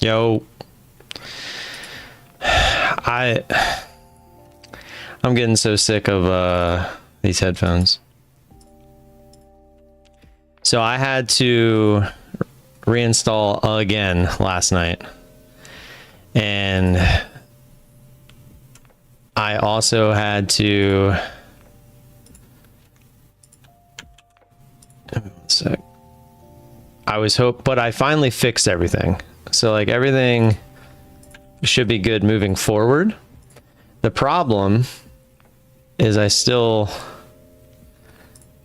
Yo. I'm getting so sick of these headphones. So I had to reinstall again last night. And I also had to... One sec. But I finally fixed everything. So like everything should be good moving forward. The problem is I still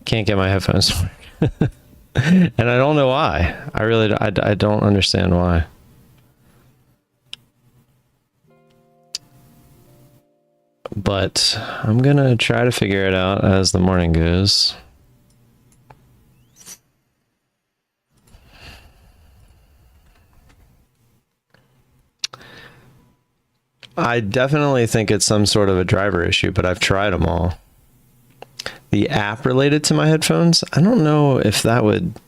can't get my headphones to work. And I don't know why. I don't understand why. But I'm gonna try to figure it out as the morning goes. I definitely think it's some sort of a driver issue, but I've tried them all. The app related to my headphones, I don't know if that would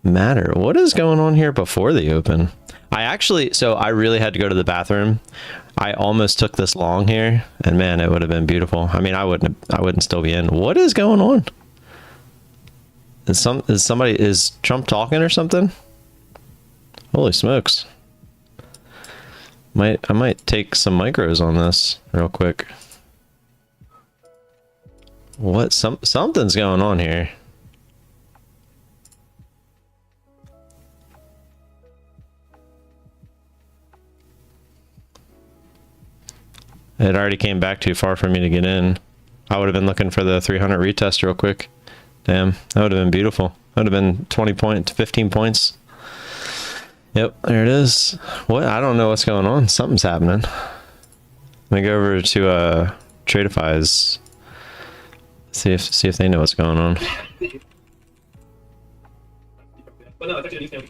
matter. What is going on here before the open? So I really had to go to the bathroom. I almost took this long here, and man, it would have been beautiful. I mean, I wouldn't still be in. What is going on? Is Trump talking or something? Holy smokes. I might take some micros on this real quick. What? Something's going on here. It already came back too far for me to get in. I would have been looking for the 300 retest real quick. Damn, that would have been beautiful. That would have been 20 points, 15 points. Yep, there it is. What? I don't know what's going on. Something's happening. Let me go over to Tradeify's. See if they know what's going on. Well, no, it's actually an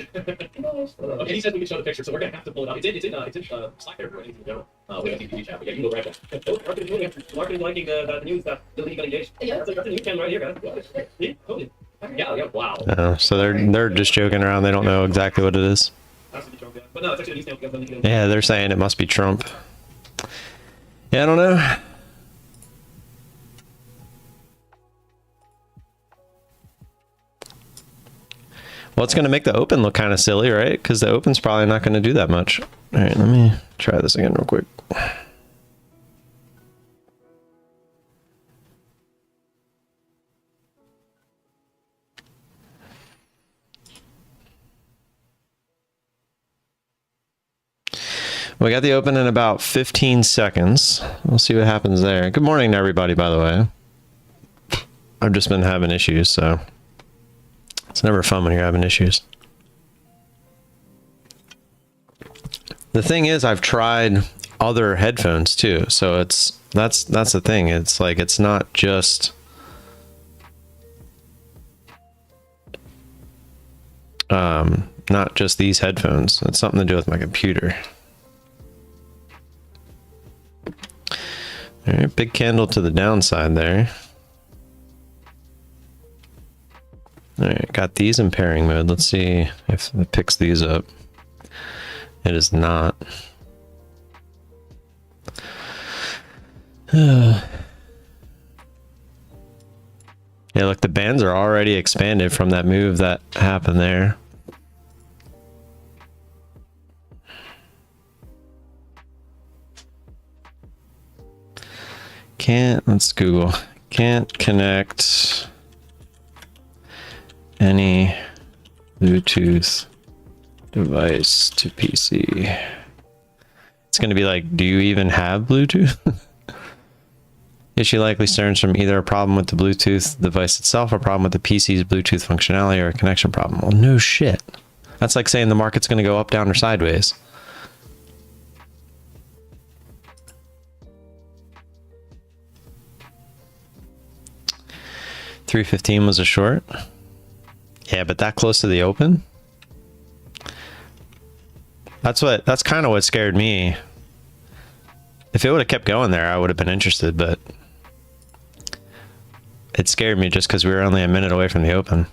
okay, he said we could show the picture, so we're gonna have to pull it up. It's in Slack there for anything in general. We have TPG chat, but yeah, you can go right there. Marketing liking the news that the league got engaged. Yeah, that's a news channel right here, guys. Yeah, totally. Yeah, wow. Oh, so they're just joking around. They don't know exactly what it is. But no, it's actually a news channel. Yeah, they're saying it must be Trump. Yeah, I don't know. Well, it's going to make the open look kind of silly, right? Because the open's probably not going to do that much. All right, let me try this again real quick. We got the open in about 15 seconds. We'll see what happens there. Good morning to everybody, by the way. I've just been having issues, so it's never fun when you're having issues. The thing is, I've tried other headphones too, so that's the thing. It's like it's not just these headphones. It's something to do with my computer. All right, big candle to the downside there. All right, got these in pairing mode. Let's see if it picks these up. It is not. Yeah, look, the bands are already expanded from that move that happened there. Let's Google. Can't connect any Bluetooth device to PC. It's going to be like, do you even have Bluetooth? Issue likely stems from either a problem with the Bluetooth device itself or a problem with the PC's Bluetooth functionality or a connection problem. Well, no shit. That's like saying the market's going to go up, down, or sideways. $315 was a short. Yeah, but that close to the open? That's kind of what scared me. If it would have kept going there, I would have been interested, but it scared me just because we were only a minute away from the open.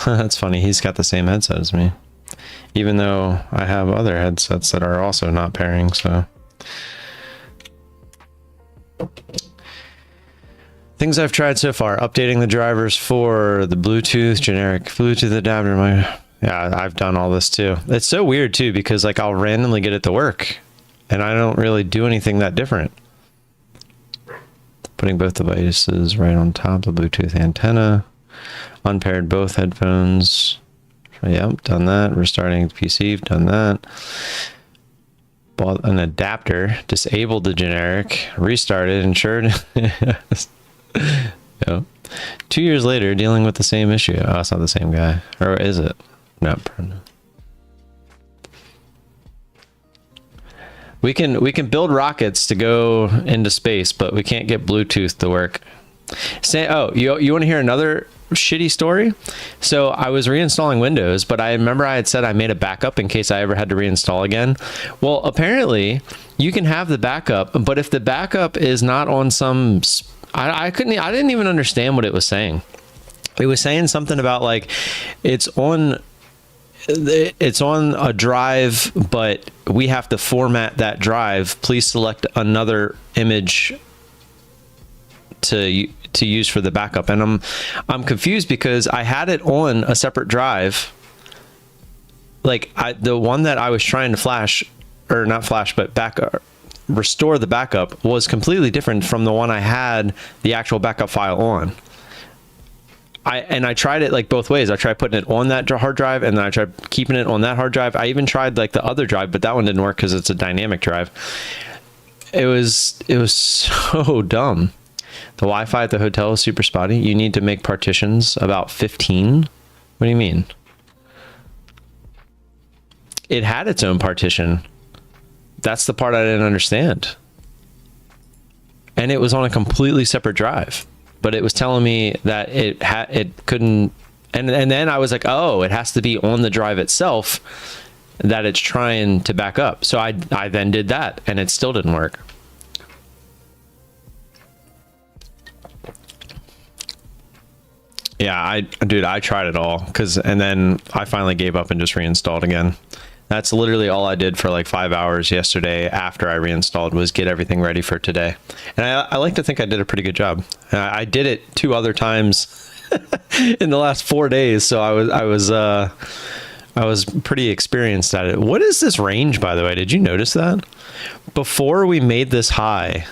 That's funny. He's got the same headset as me, even though I have other headsets that are also not pairing. So things I've tried so far: updating the drivers for the Bluetooth, generic Bluetooth adapter. Yeah, I've done all this too. It's so weird too, because like I'll randomly get it to work and I don't really do anything that different. Putting both devices right on top of the Bluetooth antenna. Unpaired both headphones. Yep, done that. Restarting the PC, done that. Bought an adapter, disabled the generic, restarted, ensured. Yep. 2 years later, dealing with the same issue. Oh, it's not the same guy. Or is it? Nope. We can build rockets to go into space, but we can't get Bluetooth to work. Say, oh, you want to hear another shitty story? So I was reinstalling Windows, but I remember I had said I made a backup in case I ever had to reinstall again. Well, apparently you can have the backup, but if the backup is not on some, I didn't even understand what it was saying. It was saying something about like it's on a drive, but we have to format that drive. Please select another image to use for the backup. And I'm confused because I had it on a separate drive. Like the one that I was trying to flash, or not flash, but restore the backup was completely different from the one I had the actual backup file on. I tried it like both ways. I tried putting it on that hard drive, and then I tried keeping it on that hard drive. I even tried like the other drive, but that one didn't work because it's a dynamic drive. It was so dumb. The Wi-Fi at the hotel is super spotty. You need to make partitions about 15. What do you mean? It had its own partition. That's the part I didn't understand. And it was on a completely separate drive. But it was telling me that it couldn't, and then I was like, oh, it has to be on the drive itself that it's trying to back up. So I then did that, and it still didn't work. Yeah, I tried it all, and then I finally gave up and just reinstalled again. That's literally all I did for like 5 hours yesterday after I reinstalled, was get everything ready for today. And I like to think I did a pretty good job. I did it 2 other times in the last 4 days, so I was pretty experienced at it. What is this range, by the way? Did you notice that? Before we made this high,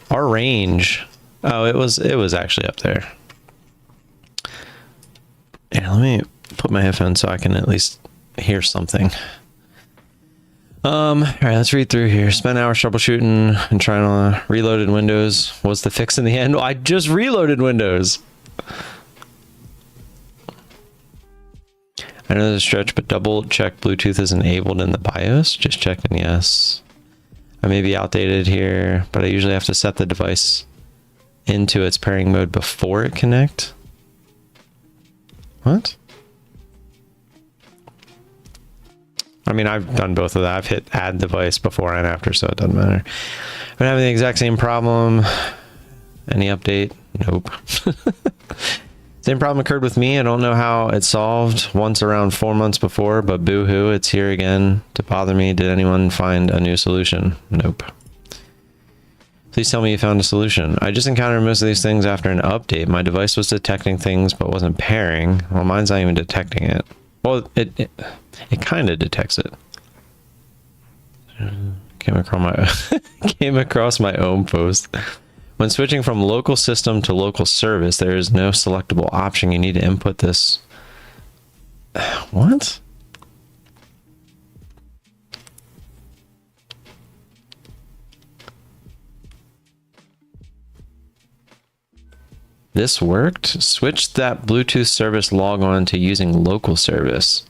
our range, oh, it was actually up there. Yeah, let me put my headphones so I can at least hear something. All right, let's read through here. Spent hours troubleshooting and trying to reloaded Windows. Was the fix in the end? I just reloaded Windows. I know there's a stretch, but double check Bluetooth is enabled in the BIOS. Just checking, yes. I may be outdated here, but I usually have to set the device into its pairing mode before it connect. What? I mean, I've done both of that. I've hit add device before and after, so it doesn't matter. I'm having the exact same problem. Any update? Nope. Same problem occurred with me. I don't know how it solved once around 4 months before, but boo-hoo, it's here again to bother me. Did anyone find a new solution? Nope. Please tell me you found a solution. I just encountered most of these things after an update. My device was detecting things but wasn't pairing. Well, mine's not even detecting it. Well, it kind of detects it. Came across my own post. When switching from local system to local service, there is no selectable option. You need to input this. What? This worked. Switch that Bluetooth service log on to using local service.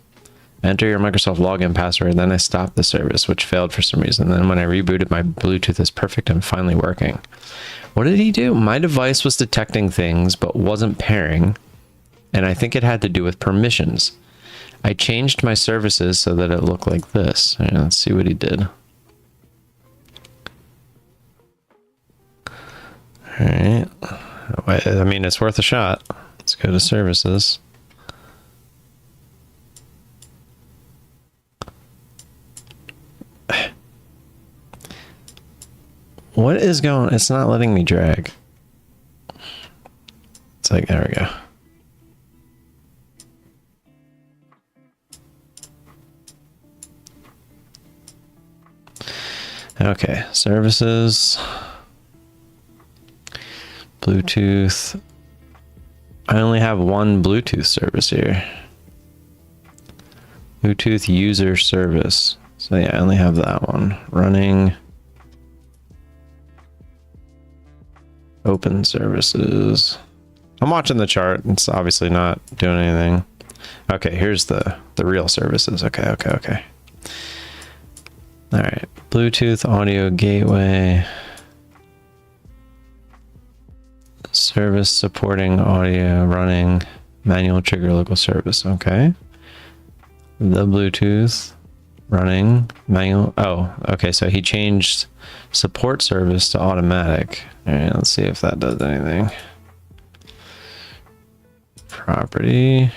Enter your Microsoft login password. Then I stopped the service, which failed for some reason. Then when I rebooted, my Bluetooth is perfect and finally working. What did he do? My device was detecting things but wasn't pairing, and I think it had to do with permissions. I changed my services so that it looked like this. All right, let's see what he did. All right. I mean, it's worth a shot. Let's go to services. What is going? It's not letting me drag. It's like, there we go. Okay, services, Bluetooth. I only have one Bluetooth service here. Bluetooth user service. So yeah, I only have that one running. Open services. I'm watching the chart. It's obviously not doing anything. Okay, here's the real services. Okay. All right, Bluetooth audio gateway. Service supporting audio running manual trigger local service. Okay. The Bluetooth running manual. Oh, okay. So he changed support service to automatic. All right, let's see if that does anything. Property.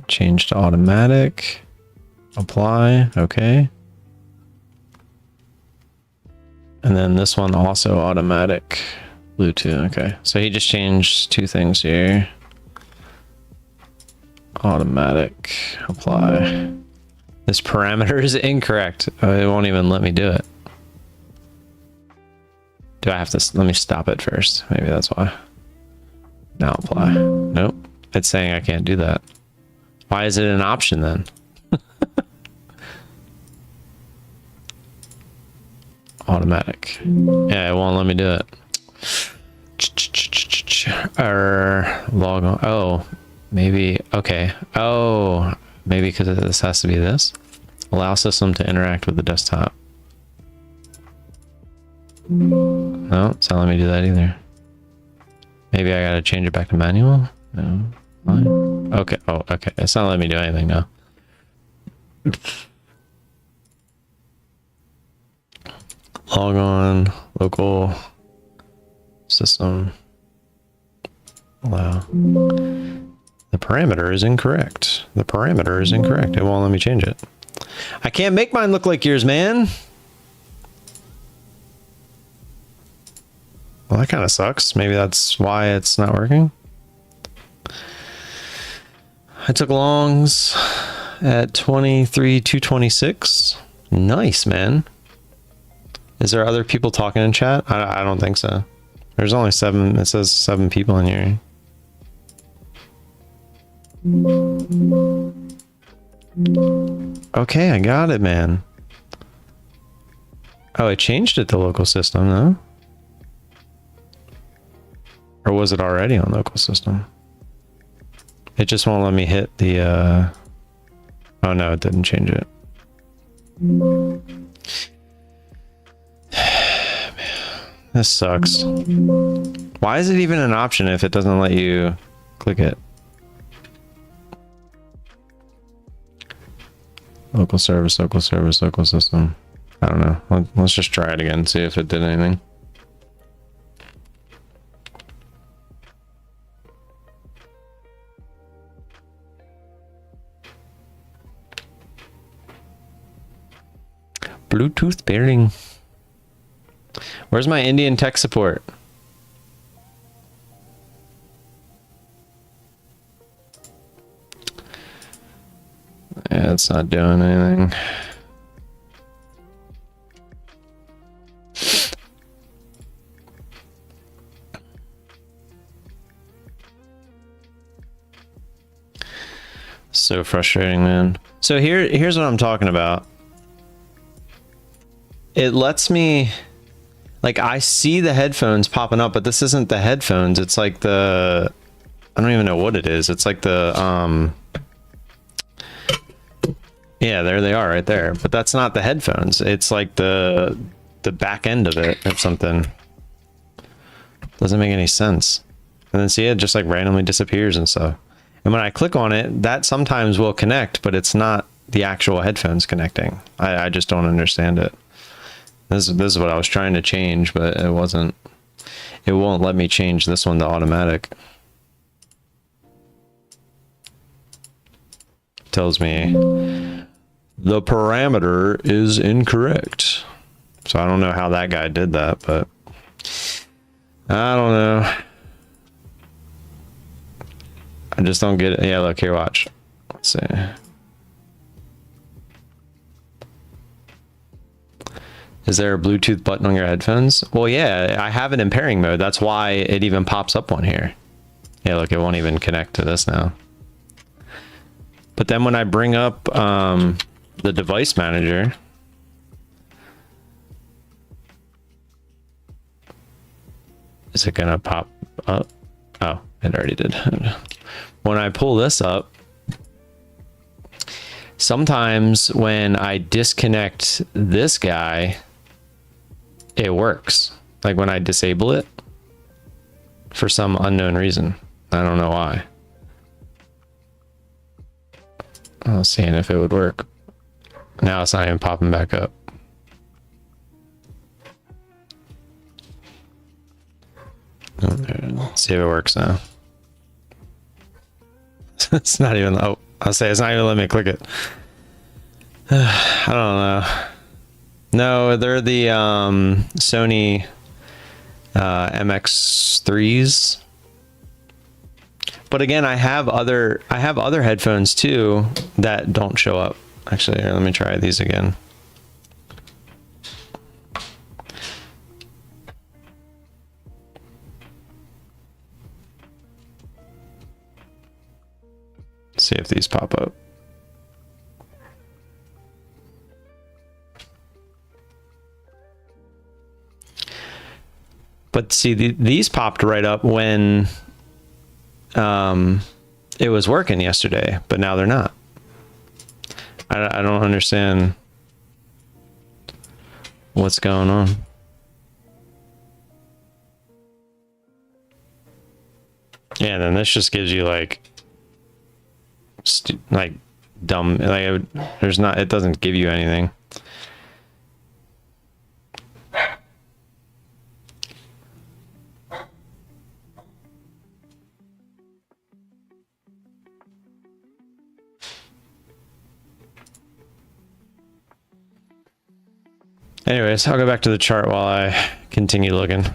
Change to automatic. Apply. Okay. And then this one also automatic. Bluetooth. Okay. So he just changed two things here. Automatic. Apply. This parameter is incorrect. It won't even let me do it. Do I have to? Let me stop it first. Maybe that's why. Now apply. Nope. It's saying I can't do that. Why is it an option then? Automatic. Yeah, it won't let me do it. Log on. Oh, maybe. Okay. Oh, maybe because this has to be this. Allow system to interact with the desktop. No, it's not letting me do that either. Maybe I gotta change it back to manual. No. Fine. Okay. Oh, okay. It's not letting me do anything now. Log on, local system. Allow. The parameter is incorrect. The parameter is incorrect. It won't let me change it. I can't make mine look like yours, man. Well, that kind of sucks. Maybe that's why it's not working. I took longs at 23,226. Nice, man. Is there other people talking in chat? I don't think so. There's only 7. It says 7 people in here. Okay, I got it, man. Oh, it changed it to local system, though. Or was it already on local system? It just won't let me hit the... Oh, no, it didn't change it. This sucks. Why is it even an option if it doesn't let you click it? Local service, local service, local system. I don't know. Let's just try it again, see if it did anything. Bluetooth pairing. Where's my Indian tech support? Yeah, it's not doing anything. So frustrating, man. So here's what I'm talking about. It lets me, like, I see the headphones popping up, but this isn't the headphones. It's like the, I don't even know what it is. It's like the, yeah, there they are right there. But that's not the headphones. It's like the back end of it or something. Doesn't make any sense. And then see, it just like randomly disappears and stuff. And when I click on it, that sometimes will connect, but it's not the actual headphones connecting. I just don't understand it. This is what I was trying to change, but it wasn't. It won't let me change this one to automatic. Tells me the parameter is incorrect. So I don't know how that guy did that, but I don't know. I just don't get it. Yeah, look here, watch. Let's see. Is there a Bluetooth button on your headphones? Well, yeah, I have it in pairing mode. That's why it even pops up on here. Yeah, look, it won't even connect to this now. But then when I bring up the device manager, is it gonna pop up? Oh, it already did. When I pull this up, sometimes when I disconnect this guy, it works. Like when I disable it for some unknown reason. I don't know why. I was seeing if it would work. Now it's not even popping back up. Let's see if it works now. It's not even, oh, I'll say it's not even letting me click it. I don't know. No, they're the Sony MX3s. But again, I have other headphones too that don't show up. Actually, here, let me try these again. See if these pop up. But see, these popped right up when it was working yesterday, but now they're not. I don't understand what's going on. Yeah, and then this just gives you like dumb, like there's not, it doesn't give you anything. Anyways, I'll go back to the chart while I continue looking.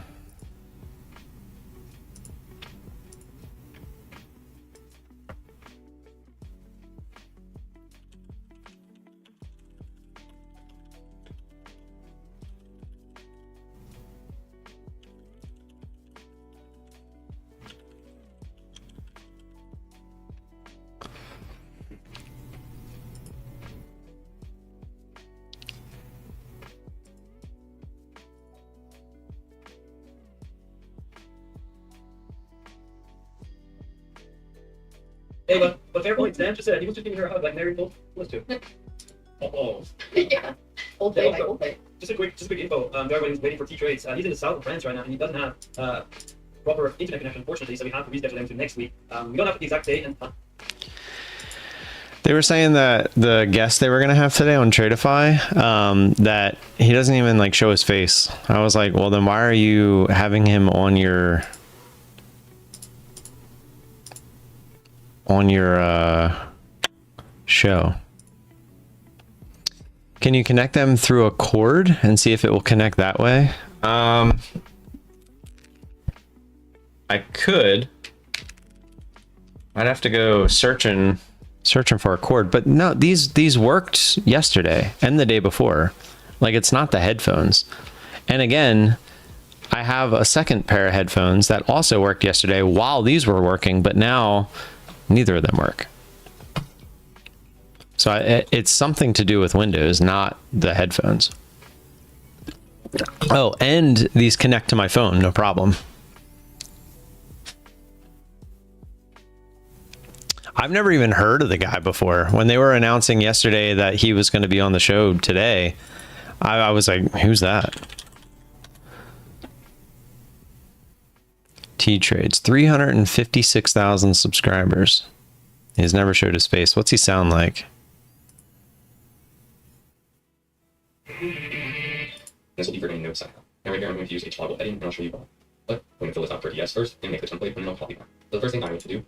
Hey, but fair point, Stan just said he was just giving her a hug like Mary told us to. Oh. Yeah. Old day, old day. Just a quick info. Everybody's waiting for T-Trades. He's in the south of France right now, and he doesn't have proper internet connection, unfortunately, so we have to reschedule him to next week. We don't have the exact date and time. They were saying that the guest they were gonna have today on Tradeify, that he doesn't even like show his face. I was like, well, then why are you having him on your show? Can you connect them through a cord and see if it will connect that way? I could. I'd have to go searching for a cord, but no, these worked yesterday and the day before. Like, it's not the headphones. And again, I have a second pair of headphones that also worked yesterday while these were working, but now neither of them work. So it's something to do with Windows, not the headphones. Oh, and these connect to my phone, no problem. I've never even heard of the guy before. When they were announcing yesterday that he was going to be on the show today, I was like, who's that? T-Trades, 356,000 subscribers. He's never showed his face. What's he sound like? This will be for getting notes. And right here, I'm going to use a toggle heading, and I'll show you why. But I'm going to fill this out for DS first, and make the template, and then I'll copy that. So the first thing I need to do.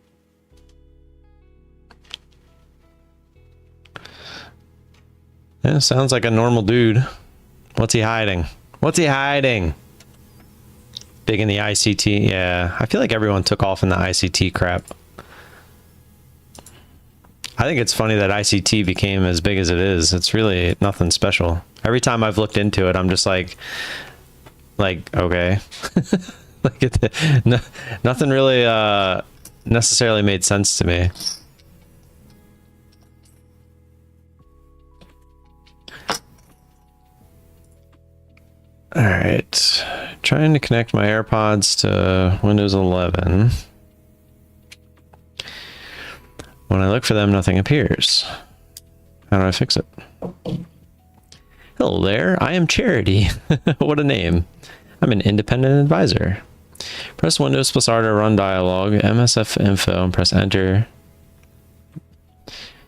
Yeah, sounds like a normal dude. What's he hiding? What's he hiding? Big in the ICT. Yeah, I feel like everyone took off in the ICT crap. I think it's funny that ICT became as big as it is. It's really nothing special. Every time I've looked into it, I'm just like okay. Nothing really necessarily made sense to me. All right, trying to connect my AirPods to Windows 11. When I look for them, nothing appears. How do I fix it? Hello there, I am Charity. What a name. I'm an independent advisor. Press Windows plus R to run dialog, MSF info, and press enter.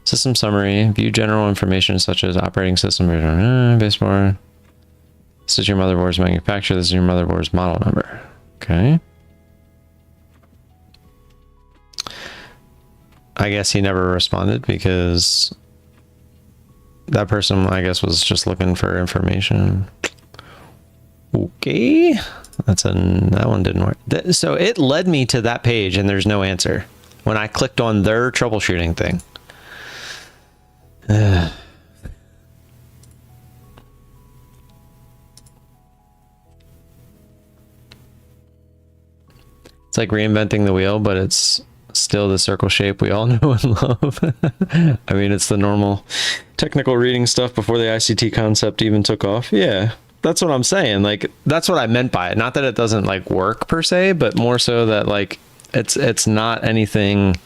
System summary, view general information such as operating system, baseboard. This is your motherboard's manufacturer, this is your motherboard's model number. Okay. I guess he never responded because that person, I guess, was just looking for information. Okay. That one didn't work. So it led me to that page and there's no answer when I clicked on their troubleshooting thing. It's like reinventing the wheel, but it's still the circle shape we all know and love. I mean, it's the normal technical reading stuff before the ICT concept even took off. Yeah, that's what I'm saying. Like, that's what I meant by it. Not that it doesn't like work per se, but more so that like it's not anything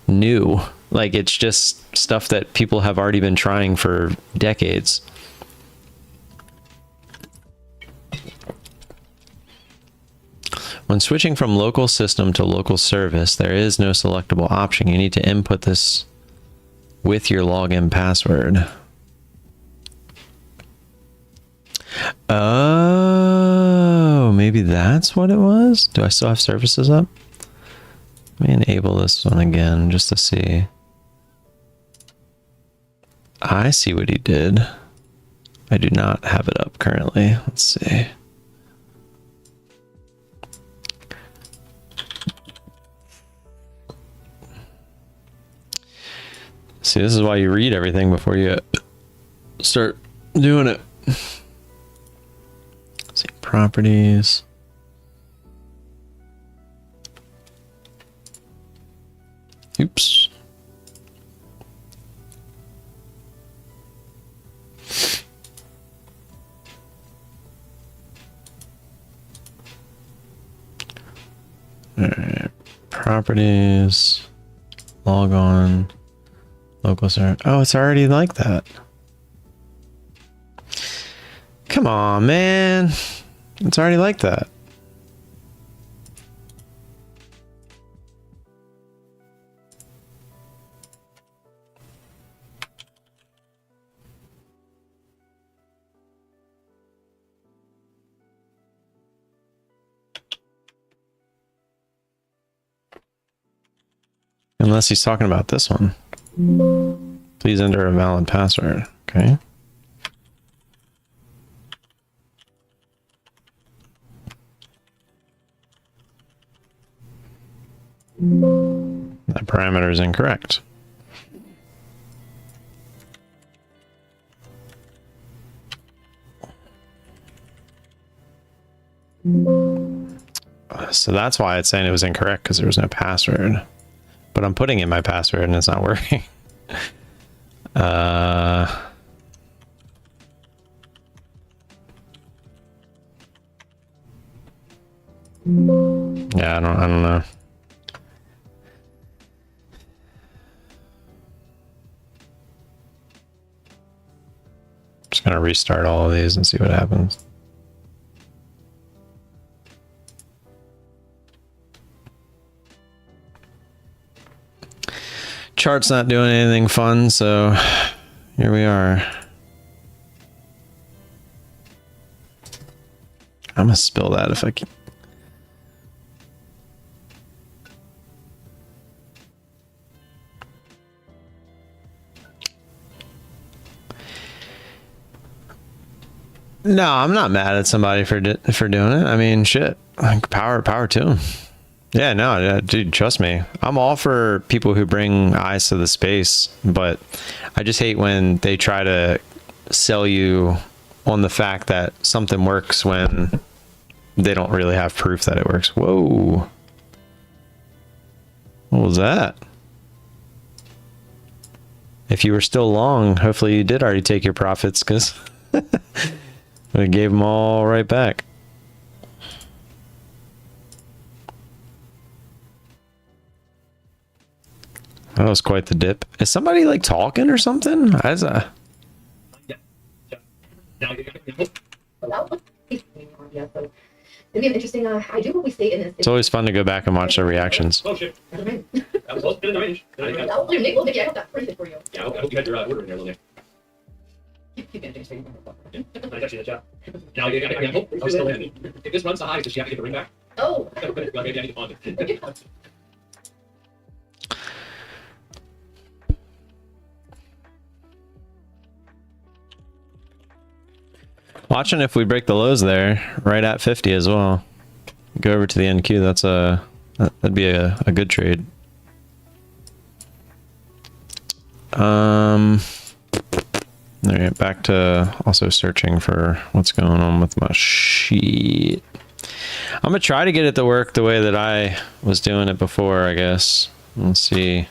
new. Like, it's just stuff that people have already been trying for decades. When switching from local system to local service, there is no selectable option. You need to input this with your login password. Oh, maybe that's what it was? Do I still have services up? Let me enable this one again just to see. I see what he did. I do not have it up currently. Let's see. See, this is why you read everything before you start doing it. Let's see, properties. Oops. All right, properties, log on. Local server. Oh, it's already like that. Come on, man. It's already like that. Unless he's talking about this one. Please enter a valid password. Okay. That parameter is incorrect. So that's why it's saying it was incorrect, because there was no password. But I'm putting in my password and it's not working. Yeah, I don't know. Just gonna restart all of these and see what happens. Chart's not doing anything fun, so here we are. I'm gonna spill that if I can. No, I'm not mad at somebody for doing it. I mean, shit, like, power to them. Yeah, no, yeah, dude, trust me. I'm all for people who bring eyes to the space, but I just hate when they try to sell you on the fact that something works when they don't really have proof that it works. Whoa. What was that? If you were still long, hopefully you did already take your profits, because we gave them all right back. That was quite the dip. Is somebody like talking or something? As a Yeah. Now you got Yeah, so it'd be an interesting. I do what we say in this. It's always fun to go back and watch their reactions. Oh shit. That was close to the range. Nick, well, Nicky, I got that printed for you. Yeah, I hope you had your order in there, Lily. Keep managing to Nice, actually, the chat. Now you got. I hope I was still in. If this runs the highs, does she have to get the ring back? Oh. Maybe I need to pause it. Watching if we break the lows there, right at 50 as well. Go over to the NQ. That'd be a good trade. All right, back to also searching for what's going on with my sheet. I'm gonna try to get it to work the way that I was doing it before, I guess. Let's see.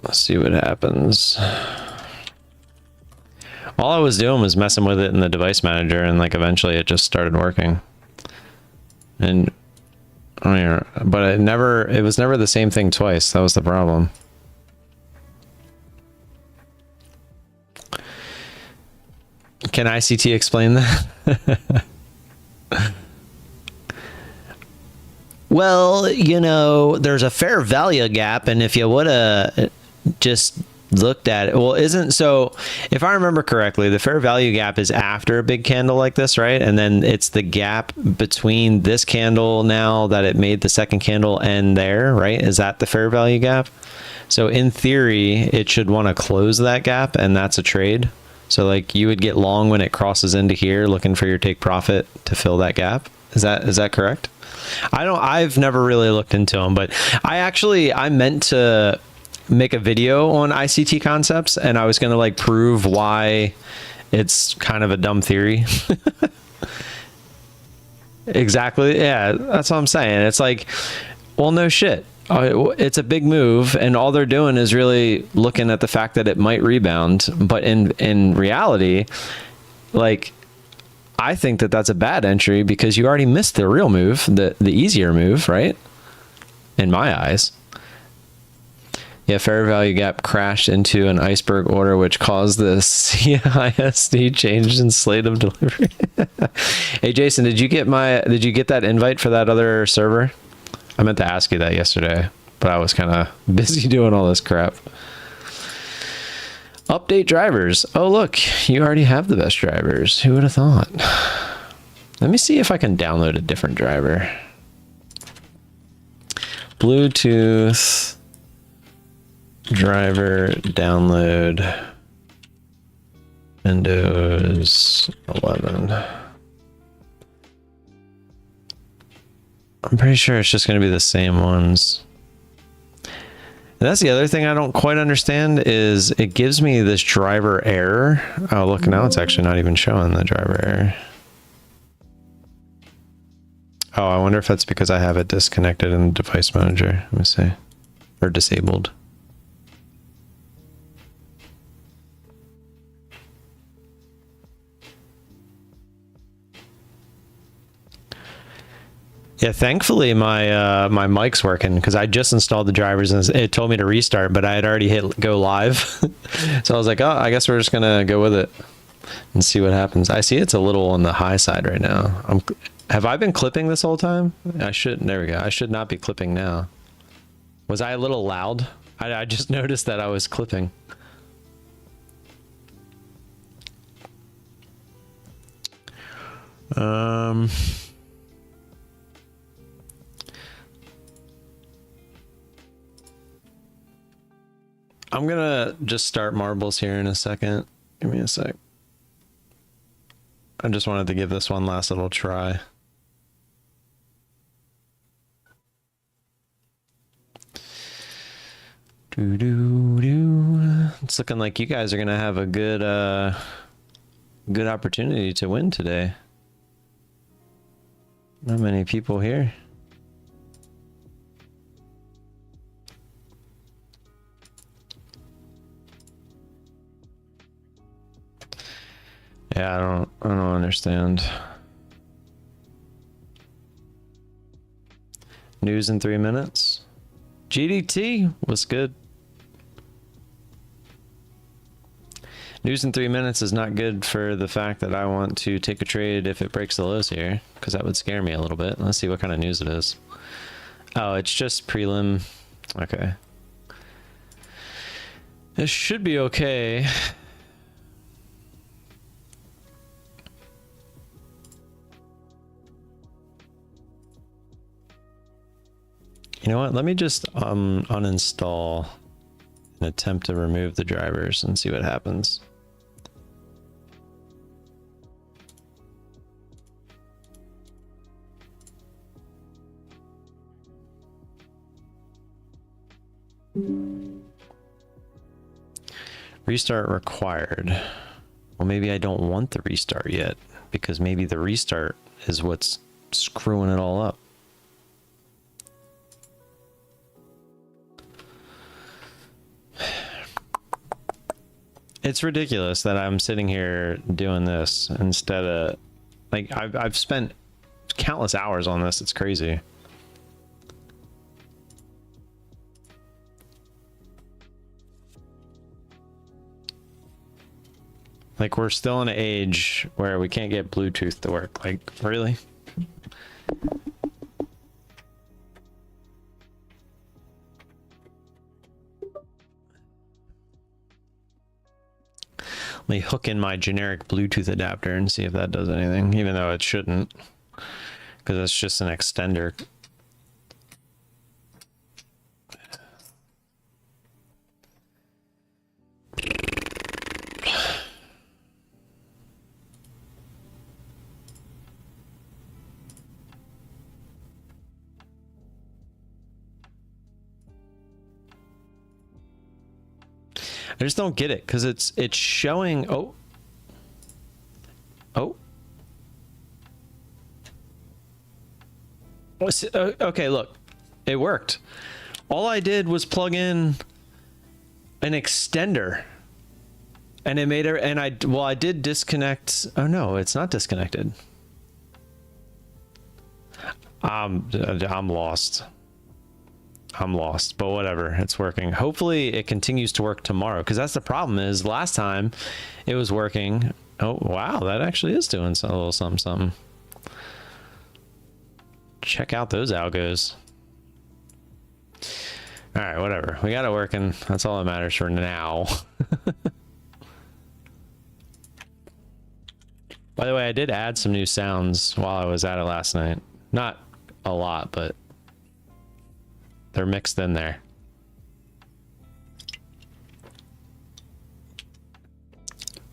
Let's see what happens. All I was doing was messing with it in the device manager, and like eventually it just started working. And but it was never the same thing twice. That was the problem. Can ICT explain that? Well, there's a fair value gap, and if you would have just looked at it, well, if I remember correctly, the fair value gap is after a big candle like this, right? And then it's the gap between this candle now that it made the second candle and there, right? Is that the fair value gap? So in theory, it should want to close that gap, and that's a trade. So like you would get long when it crosses into here, looking for your take profit to fill that gap. Is that correct? I've never really looked into them, but I meant to make a video on ICT concepts, and I was going to like prove why it's kind of a dumb theory. Exactly. Yeah, that's what I'm saying. It's like, well, no shit. It's a big move, and all they're doing is really looking at the fact that it might rebound. But in reality, like, I think that that's a bad entry because you already missed the real move, the easier move, right? In my eyes. Yeah, fair value gap crashed into an iceberg order, which caused the CISD change in slate of delivery. Hey, Jason, did you get that invite for that other server? I meant to ask you that yesterday, but I was kind of busy doing all this crap. Update drivers. Oh, look, you already have the best drivers. Who would have thought? Let me see if I can download a different driver. Bluetooth driver download Windows 11. I'm pretty sure it's just going to be the same ones. And that's the other thing I don't quite understand is it gives me this driver error. Oh, look, now it's actually not even showing the driver error. Oh, I wonder if that's because I have it disconnected in the device manager. Let me see. Or disabled. Yeah, thankfully my mic's working because I just installed the drivers and it told me to restart, but I had already hit go live. So I was like, oh, I guess we're just gonna go with it and see what happens. I see it's a little on the high side right now. Have I been clipping this whole time? There we go. I should not be clipping now. Was I a little loud? I just noticed that I was clipping. I'm I'm gonna just start marbles here in a second. Give me a sec. I just wanted to give this one last little try. It's looking like you guys are gonna have a good opportunity to win today. Not many people here. Yeah, I don't understand. News in 3 minutes. GDT was good. News in 3 minutes is not good for the fact that I want to take a trade if it breaks the lows here, because that would scare me a little bit. Let's see what kind of news it is. Oh, it's just prelim. Okay. This should be okay. You know what? Let me just uninstall and attempt to remove the drivers and see what happens. Restart required. Well, maybe I don't want the restart yet, because maybe the restart is what's screwing it all up. It's ridiculous that I'm sitting here doing this instead of, like, I've spent countless hours on this. It's crazy. Like, we're still in an age where we can't get Bluetooth to work. Like, really? Let me hook in my generic Bluetooth adapter and see if that does anything, even though it shouldn't, because it's just an extender. I just don't get it, because it's showing. Oh, okay, look, it worked. All I did was plug in an extender, and it made it. And I did disconnect. Oh no, it's not disconnected. I'm lost. I'm lost, but whatever, it's working. Hopefully it continues to work tomorrow, because that's the problem. Is last time it was working. Oh wow, that actually is doing a little something. Check out those algos. All right, whatever, we got it working. That's all that matters for now. By the way, I did add some new sounds while I was at it last night. Not a lot, but they're mixed in there.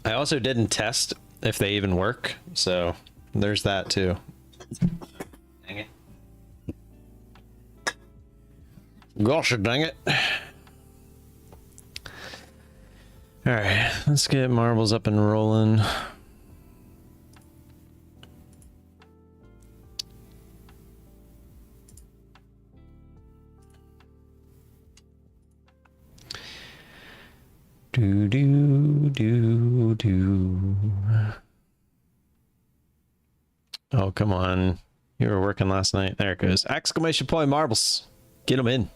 I also didn't test if they even work, so there's that too. Dang it. Gosh dang it. All right, let's get marbles up and rolling. Do do do do. Oh, come on. You were working last night. There it goes. Exclamation point marbles. Get them in.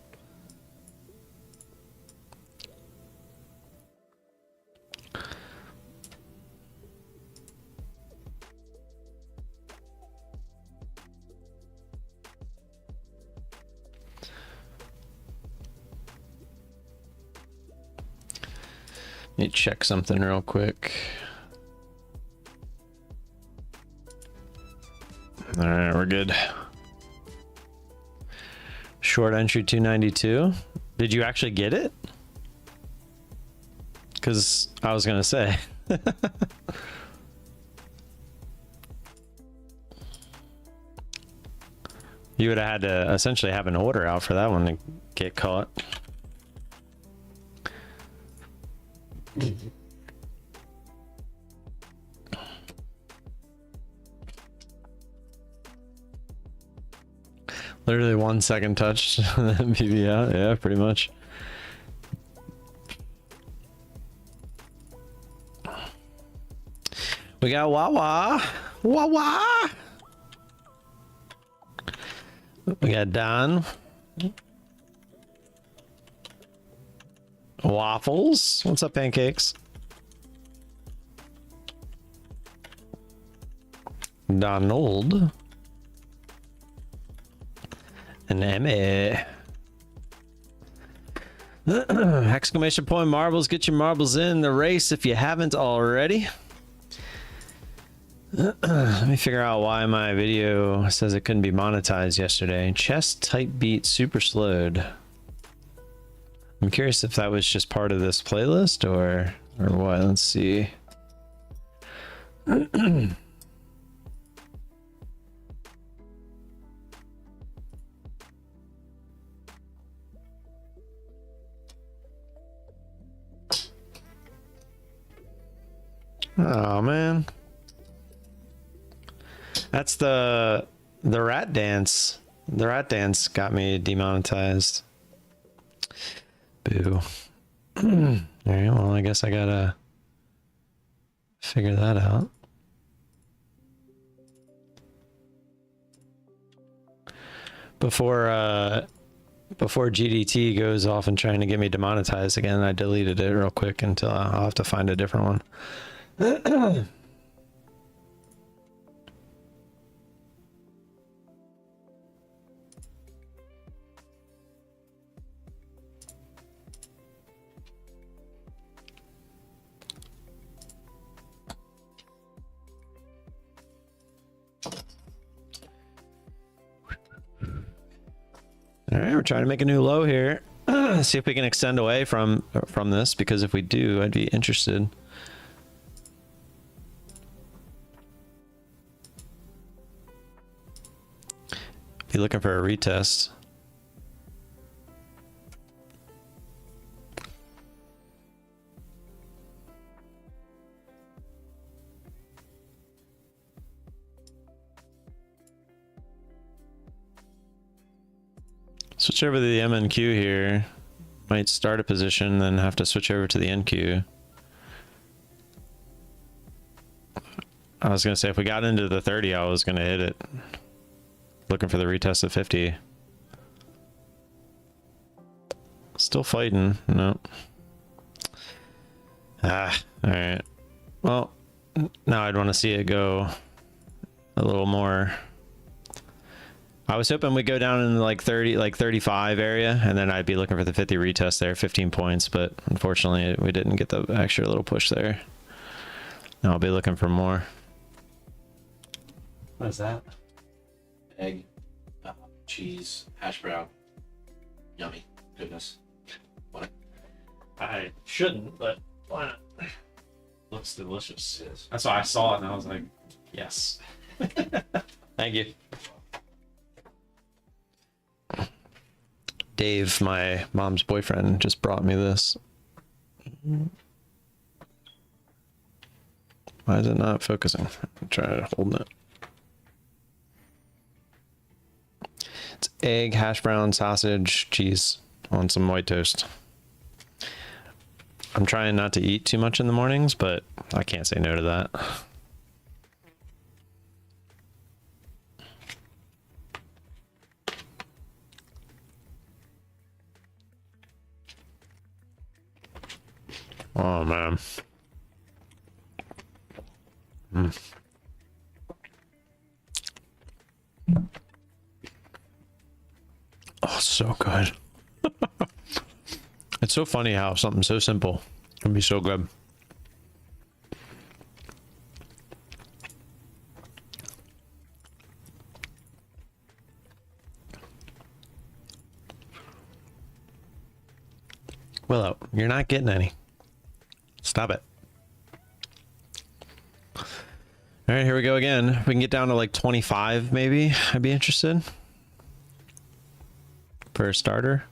Let me check something real quick. All right, we're good. Short entry 292. Did you actually get it? Because I was gonna say. You would have had to essentially have an order out for that one to get caught. Literally 1 second touch, then PB out. Yeah, pretty much. We got Wawa. Wawa. We got Don. Waffles. What's up, pancakes? Donald. And Emmy. Exclamation point marbles. Get your marbles in the race if you haven't already. Let me figure out why my video says it couldn't be monetized yesterday. Chest type beat super slowed. I'm curious if that was just part of this playlist or what. Let's see. Oh man. That's the rat dance. The rat dance got me demonetized. Boo. Alright, well I guess I gotta figure that out. Before GDT goes off and trying to get me demonetized again, I deleted it real quick until I'll have to find a different one. All right, we're trying to make a new low here. See if we can extend away from this, because if we do, I'd be interested. Be looking for a retest. Switch over to the MNQ here. Might start a position, then have to switch over to the NQ. I was gonna say if we got into the 30, I was gonna hit it. Looking for the retest of 50. Still fighting. Nope. Ah, alright. Well, now I'd want to see it go a little more. I was hoping we'd go down in like 30, like 35 area, and then I'd be looking for the 50 retest there, 15 points, but unfortunately we didn't get the extra little push there. Now I'll be looking for more. What is that? Egg, cheese, hash brown. Yummy. Goodness. What? I shouldn't, but why not? Looks delicious. It is. That's why I saw it and I was like, yes. Thank you. Dave, my mom's boyfriend, just brought me this. Why is it not focusing? I'm trying to hold it. It's egg, hash brown, sausage, cheese on some white toast. I'm trying not to eat too much in the mornings, but I can't say no to that. Oh man. Oh, so good. It's so funny how something so simple can be so good. Willow, you're not getting any. Stop it. All right, here we go again. If we can get down to like 25, maybe I'd be interested for a starter.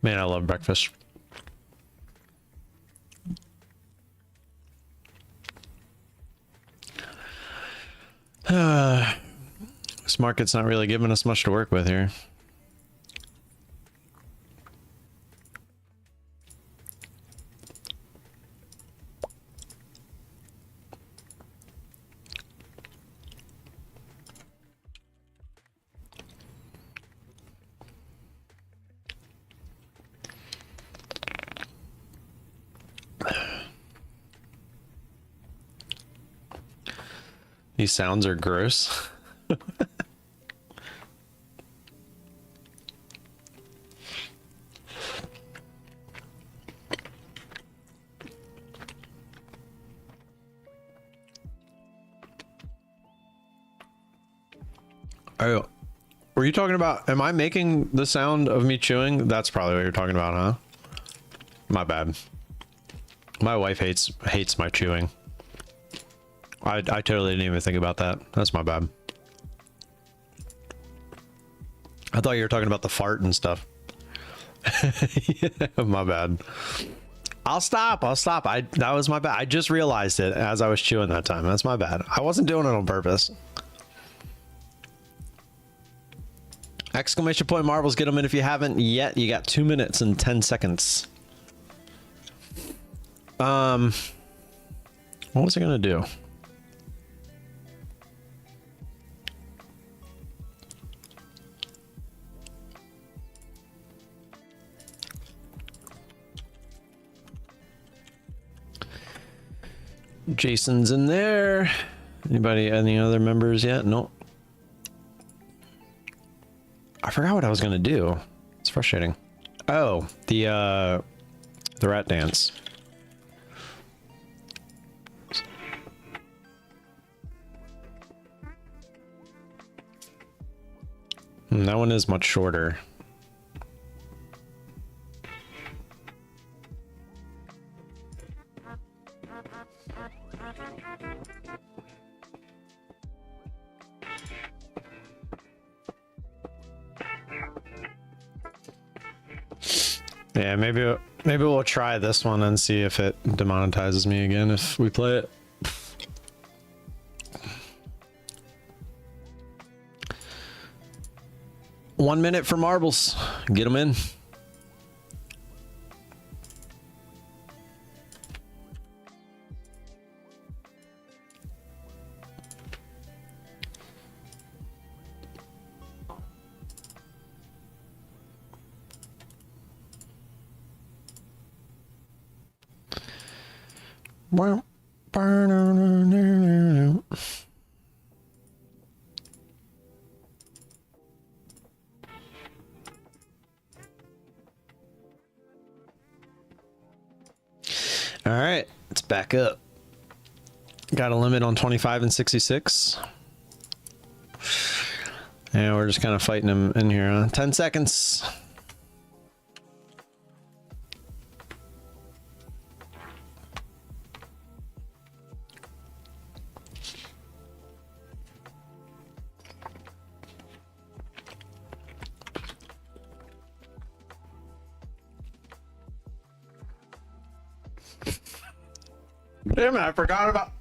Man, I love breakfast. This market's not really giving us much to work with here. These sounds are gross. Oh, were you talking about, am I making the sound of me chewing? That's probably what you're talking about, huh? My bad. My wife hates my chewing. I totally didn't even think about that. That's my bad. I thought you were talking about the fart and stuff. Yeah, my bad. I'll stop. That was my bad. I just realized it as I was chewing that time. That's my bad. I wasn't doing it on purpose. Exclamation point marbles, get them in if you haven't yet. You got 2 minutes and 10 seconds. What was I gonna do? Jason's in there. Anybody, any other members yet? No. I forgot what I was gonna do. It's frustrating. Oh, the rat dance. That one is much shorter. Yeah, maybe we'll try this one and see if it demonetizes me again if we play it. One minute for marbles. Get them in. All right, it's back up. Got a limit on 25 and 66. And we're just kind of fighting them in here, huh? 10 seconds. Damn it, I forgot about...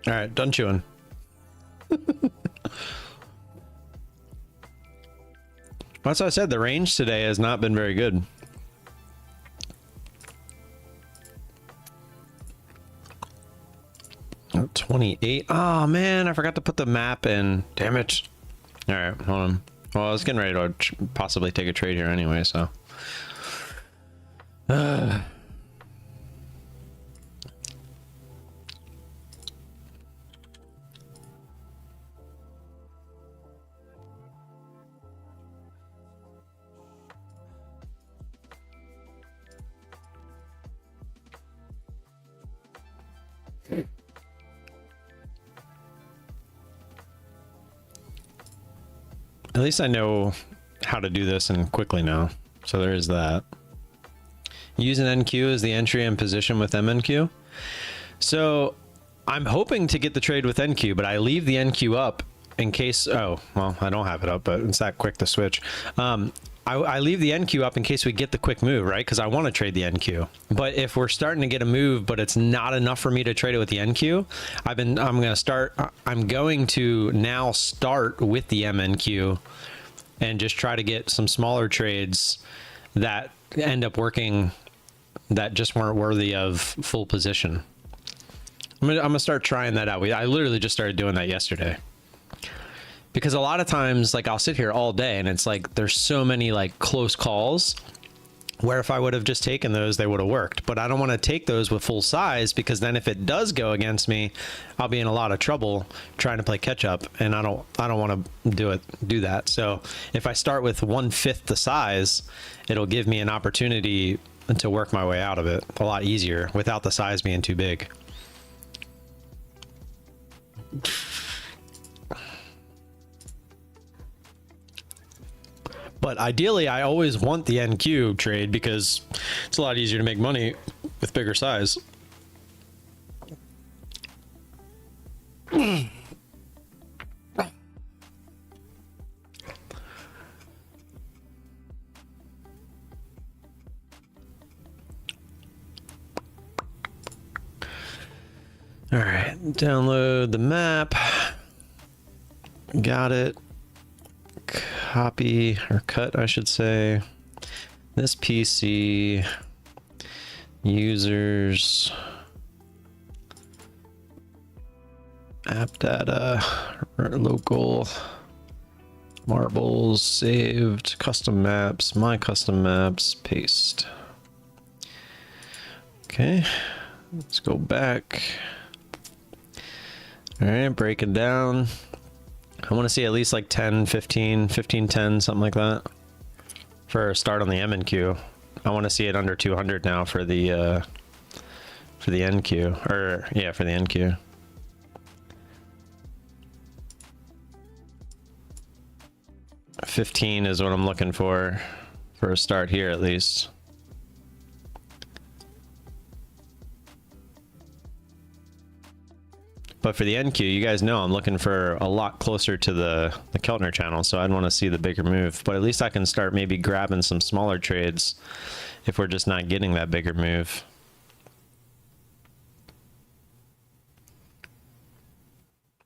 All right, done chewing. That's what I said. The range today has not been very good. Oh, 28. Oh, man, I forgot to put the map in. Damn it. All right, hold on. Well, I was getting ready to possibly take a trade here anyway, so. At least I know how to do this and quickly now. So there is that. Use an NQ as the entry and position with MNQ. So I'm hoping to get the trade with NQ, but I leave the NQ up in case, oh, well, I don't have it up, but it's that quick to switch. I leave the NQ up in case we get the quick move, right? Because I want to trade the NQ. But if we're starting to get a move, but it's not enough for me to trade it with the NQ, I'm going to now start with the MNQ and just try to get some smaller trades that end up working that just weren't worthy of full position. I'm gonna start trying that out. I literally just started doing that yesterday. Because a lot of times, like, I'll sit here all day and it's like there's so many like close calls where if I would have just taken those, they would have worked. But I don't want to take those with full size, because then if it does go against me, I'll be in a lot of trouble trying to play catch up, and I don't want to do that. So if I start with 1/5 the size, it'll give me an opportunity to work my way out of it a lot easier without the size being too big. But ideally, I always want the NQ trade because it's a lot easier to make money with bigger size. All right, download the map. Got it. Copy or cut, I should say. This PC, users, app data, local, marbles, saved, custom maps, my custom maps, paste. Okay, let's go back. All right, break it down. I want to see at least like 10, 15, 15, 10, something like that for a start on the MNQ. I want to see it under 200 now for the NQ, or yeah, for the NQ. $15 is what I'm looking for a start here at least. But for the NQ, you guys know I'm looking for a lot closer to the Keltner channel, so I'd want to see the bigger move. But at least I can start maybe grabbing some smaller trades if we're just not getting that bigger move.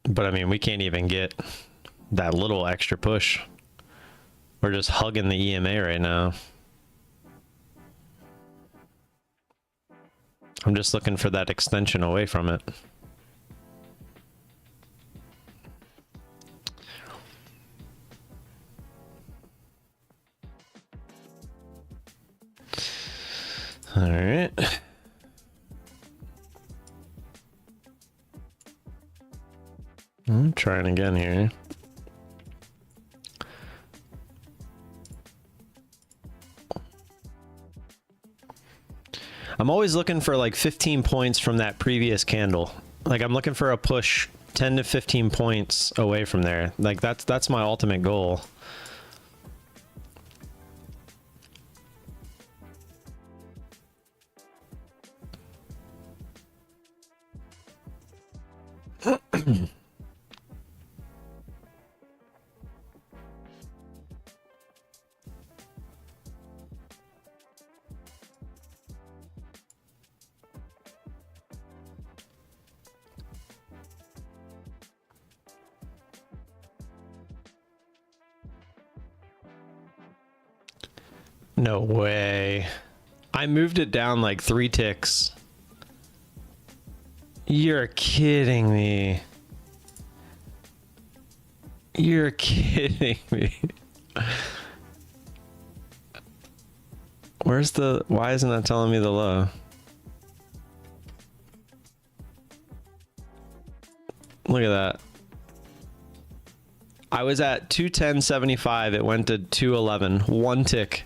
But I mean, we can't even get that little extra push. We're just hugging the EMA right now. I'm just looking for that extension away from it. All right. I'm trying again here. I'm always looking for like 15 points from that previous candle. Like I'm looking for a push 10 to 15 points away from there. Like that's my ultimate goal. No way. I moved it down like 3 ticks. You're kidding me. You're kidding me. Where's the... Why isn't that telling me the low? Look at that. I was at 210.75. It went to 211. 1 tick.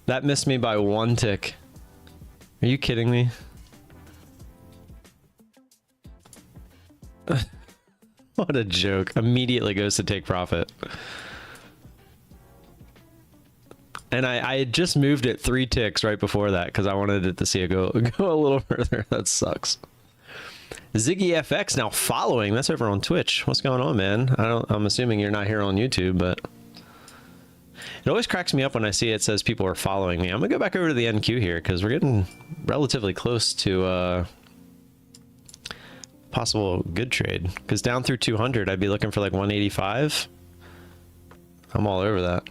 That missed me by 1 tick. Are you kidding me? What a joke. Immediately goes to take profit. And I had just moved it 3 ticks right before that because I wanted it to see it go a little further. That sucks. Ziggy FX now following. That's over on Twitch. What's going on, man? I'm assuming you're not here on YouTube, but it always cracks me up when I see it says people are following me. I'm gonna go back over to the NQ here because we're getting relatively close to possible good trade. Because down through 200, I'd be looking for like 185. I'm all over that.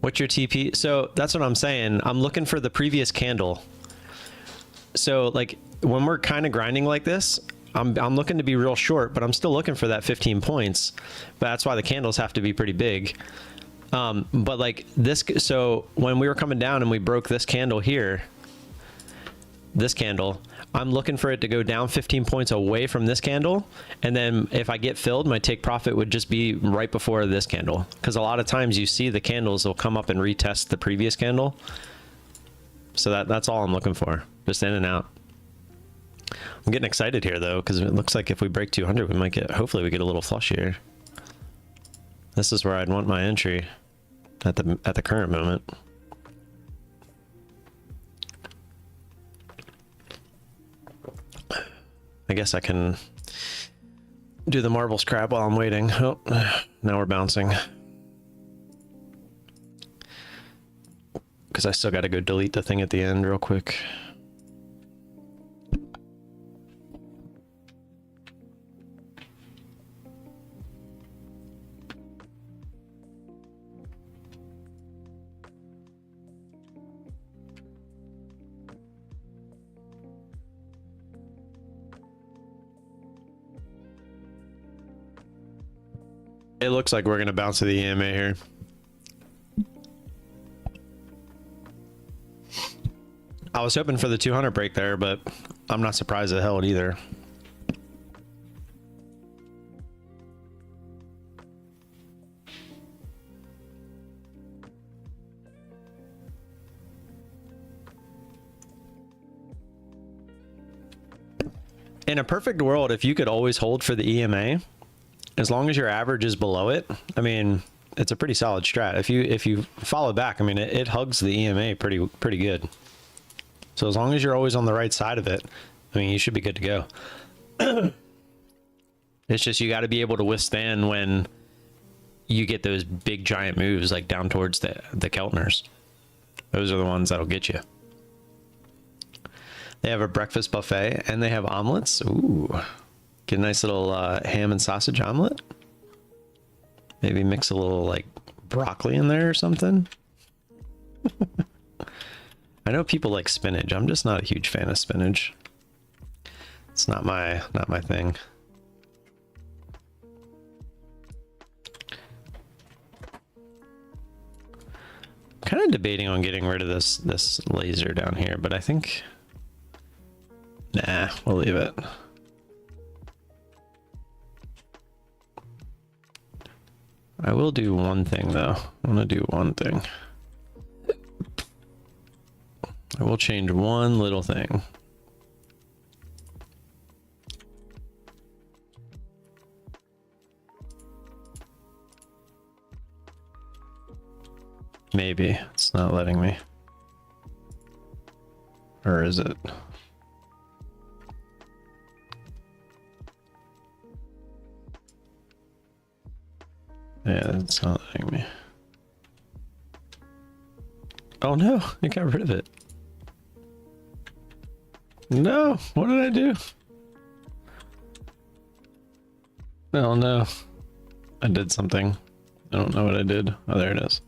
What's your TP? So that's what I'm saying. I'm looking for the previous candle. So like when we're kind of grinding like this, I'm looking to be real short, but I'm still looking for that 15 points. But that's why the candles have to be pretty big. But like this, so when we were coming down and we broke this candle here, this candle, I'm looking for it to go down 15 points away from this candle. And then if I get filled, my take profit would just be right before this candle. Because a lot of times you see the candles will come up and retest the previous candle. So that's all I'm looking for, just in and out. I'm getting excited here though, because it looks like if we break 200, we might get, hopefully we get a little flush here. This is where I'd want my entry at the current moment. I guess I can do the marble scrap while I'm waiting. Oh, now we're bouncing. Because I still got to go delete the thing at the end real quick. It looks like we're going to bounce to the EMA here. I was hoping for the 200 break there, but I'm not surprised it held either. In a perfect world, if you could always hold for the EMA, as long as your average is below it, I mean, it's a pretty solid strat. If you follow back, I mean, it hugs the EMA pretty good. So as long as you're always on the right side of it, I mean, you should be good to go. It's just you got to be able to withstand when you get those big giant moves like down towards the Keltners. Those are the ones that'll get you. They have a breakfast buffet and they have omelets. Ooh. Get a nice little ham and sausage omelet. Maybe mix a little like broccoli in there or something. I know people like spinach. I'm just not a huge fan of spinach. It's not my thing. Kind of debating on getting rid of this laser down here, but I think nah, we'll leave it. I will do one thing though. I'm gonna do one thing. I will change one little thing. Maybe it's not letting me. Or is it? Yeah, it's not letting me. Oh no, I got rid of it. No, what did I do? Oh no, I did something. I don't know what I did. Oh, there it is.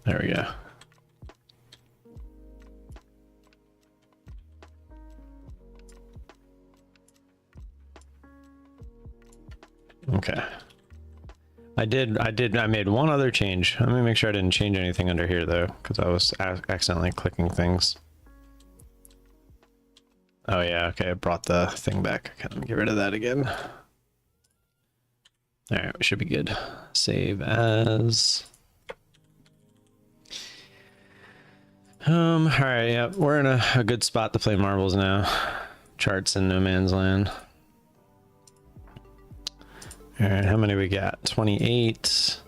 There we go. Okay. I made one other change. Let me make sure I didn't change anything under here though, because I was accidentally clicking things. Oh yeah, okay, I brought the thing back. Okay, let me get rid of that again. All right, we should be good. Save as. All right, yeah, we're in a good spot to play marbles now. Charts in no man's land. All right, how many we got? 28.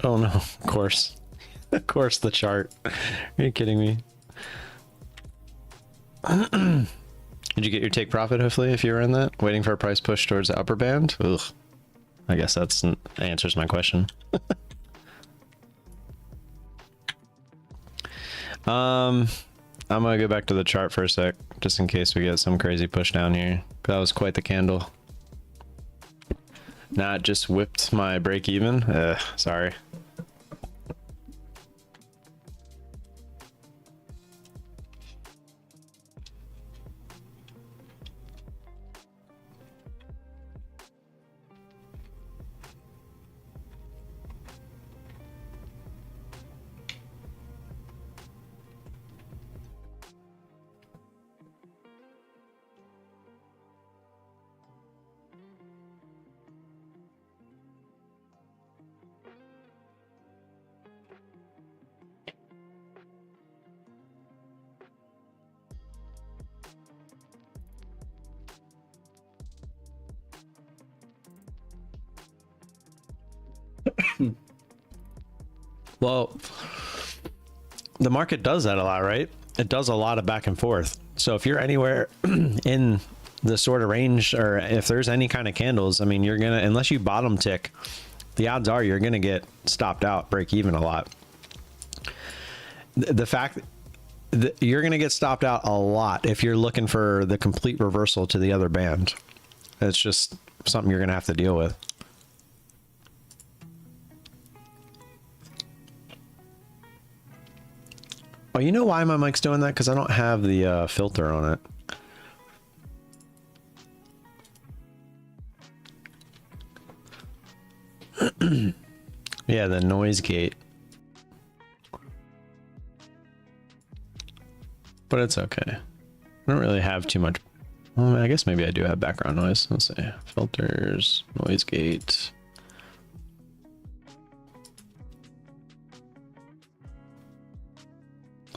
Oh no, of course. Of course the chart. Are you kidding me? Did you get your take profit, hopefully, if you were in that? Waiting for a price push towards the upper band? Ugh. I guess that's answers my question. I'm gonna go back to the chart for a sec, just in case we get some crazy push down here. That was quite the candle. Nah, it just whipped my break even. Sorry. Well, the market does that a lot, right? It does a lot of back and forth. So if you're anywhere in the sort of range, or if there's any kind of candles, I mean, you're gonna, unless you bottom tick, the odds are you're gonna get stopped out, break even a lot. The fact that you're gonna get stopped out a lot if you're looking for the complete reversal to the other band. It's just something you're gonna have to deal with. Oh, you know why my mic's doing that? Because I don't have the filter on it. Yeah, the noise gate. But it's okay. I don't really have too much. Well, I guess maybe I do have background noise. Let's see. Filters, noise gate.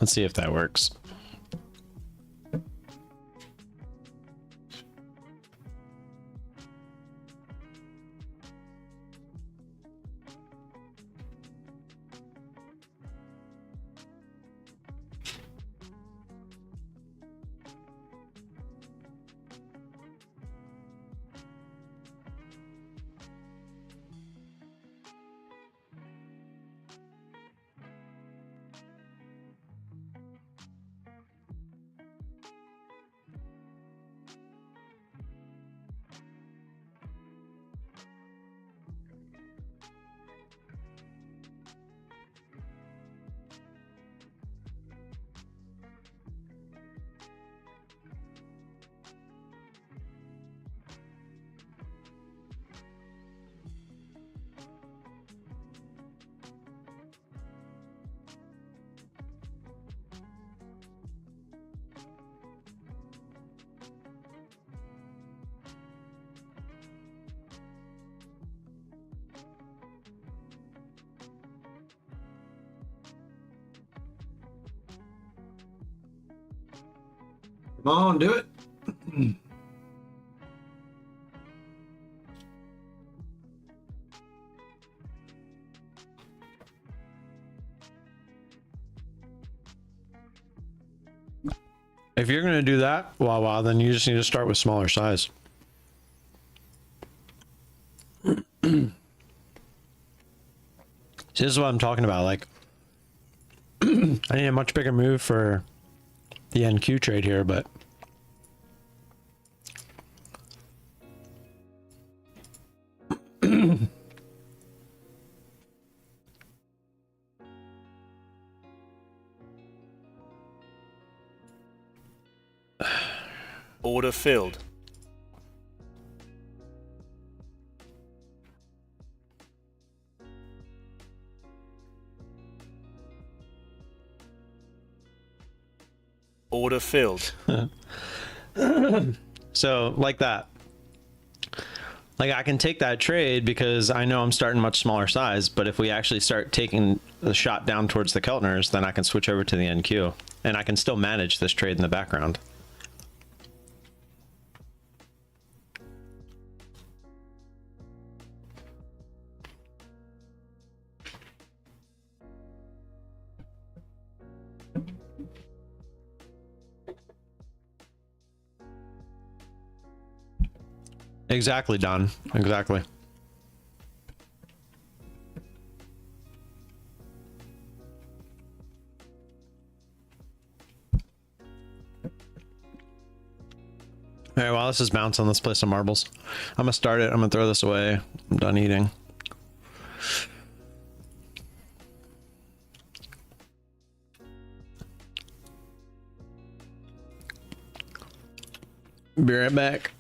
Let's see if that works. Come on, do it. If you're going to do that, wow, then you just need to start with smaller size. See, this is what I'm talking about. Like, I need a much bigger move for the NQ trade here, but Order filled. Order filled. So like that. Like I can take that trade because I know I'm starting much smaller size, but if we actually start taking the shot down towards the Keltners, then I can switch over to the NQ and I can still manage this trade in the background. Exactly, Don. Exactly. All right, while this is bouncing, let's play some marbles. I'm gonna start it. I'm gonna throw this away. I'm done eating. Be right back.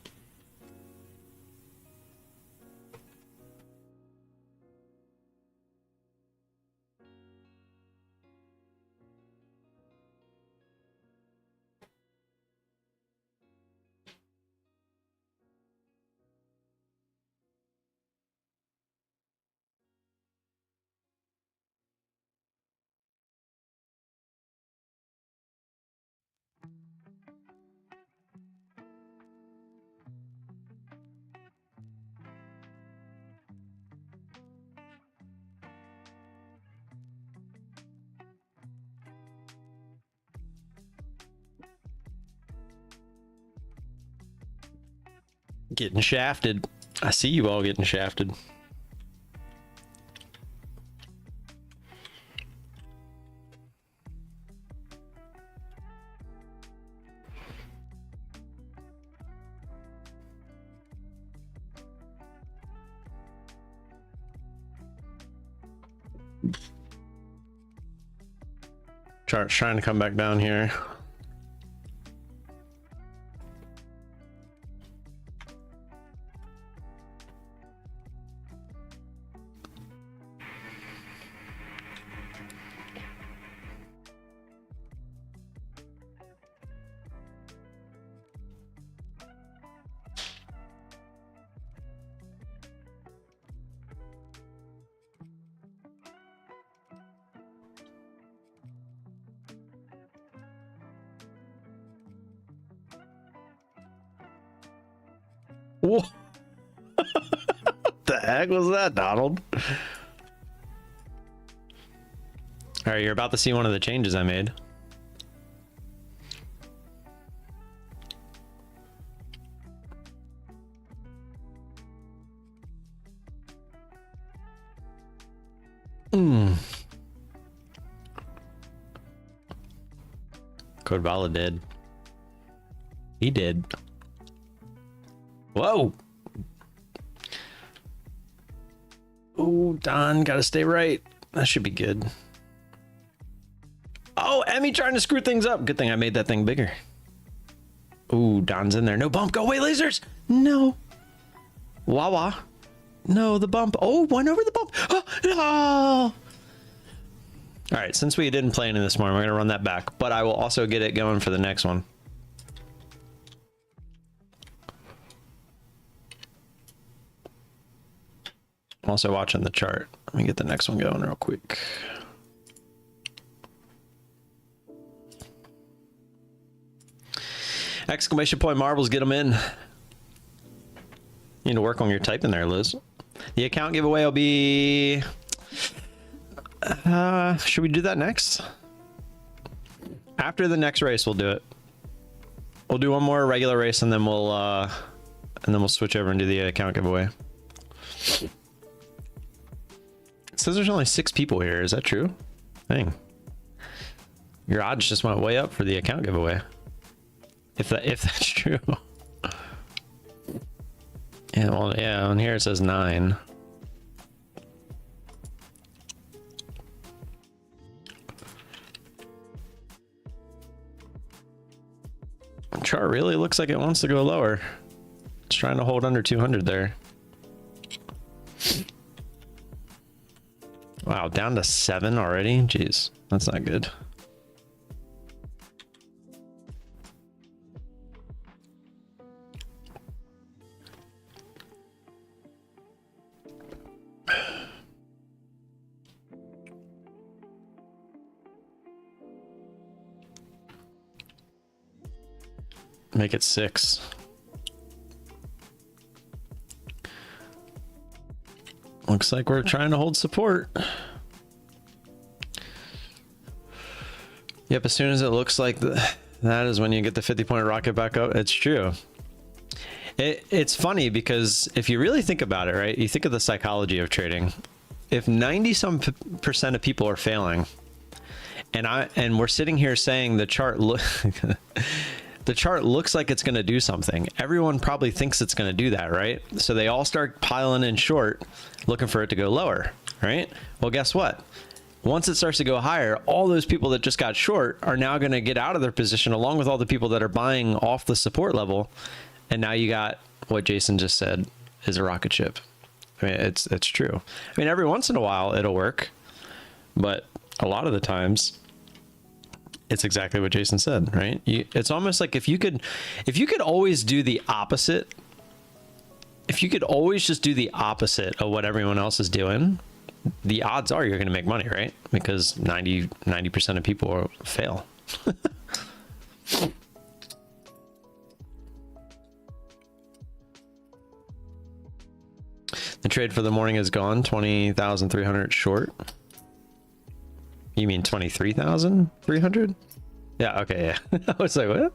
Getting shafted. I see you all getting shafted. Chart's trying to come back down here. Whoa. What the heck was that, Donald? All right, you're about to see one of the changes I made. Code Vala did. He did. Whoa. Oh, Don, gotta stay right. That should be good. Oh, Emmy trying to screw things up. Good thing I made that thing bigger. Ooh, Don's in there. No bump. Go away, lasers. No. Wawa. No, the bump. Oh, one over the bump. Oh, no. All right, since we didn't play any this morning, we're going to run that back. But I will also get it going for the next one. I'm also watching the chart. Let me get the next one going real quick. Exclamation point marbles, get them in. You need to work on your typing there, Liz. The account giveaway will be... should we do that next? After the next race, we'll do it. We'll do one more regular race and then we'll switch over and do the account giveaway. It says there's only 6 people here. Is that true? Dang. Your odds just went way up for the account giveaway. If that's true. Yeah, well, yeah, on here it says 9. Chart really looks like it wants to go lower. It's trying to hold under 200 there. Wow, down to 7 already? Jeez, that's not good. Make it 6. Looks like we're trying to hold support. Yep, as soon as it looks like that is when you get the 50-point rocket back up. It's true. It's funny because if you really think about it, right? You think of the psychology of trading. If 90% of people are failing, and we're sitting here saying the chart the chart looks like it's going to do something. Everyone probably thinks it's going to do that, right? So they all start piling in short, looking for it to go lower, right? Well, guess what? Once it starts to go higher, all those people that just got short are now going to get out of their position along with all the people that are buying off the support level. And now you got what Jason just said is a rocket ship. I mean, it's true. I mean, every once in a while it'll work, but a lot of the times it's exactly what Jason said, right? It's almost like if you could always do the opposite, if you could always just do the opposite of what everyone else is doing, the odds are you're going to make money, right? Because 90% of people fail. The trade for the morning is gone, 20,300 short. You mean 23,300? Yeah, okay, yeah. I was like, what?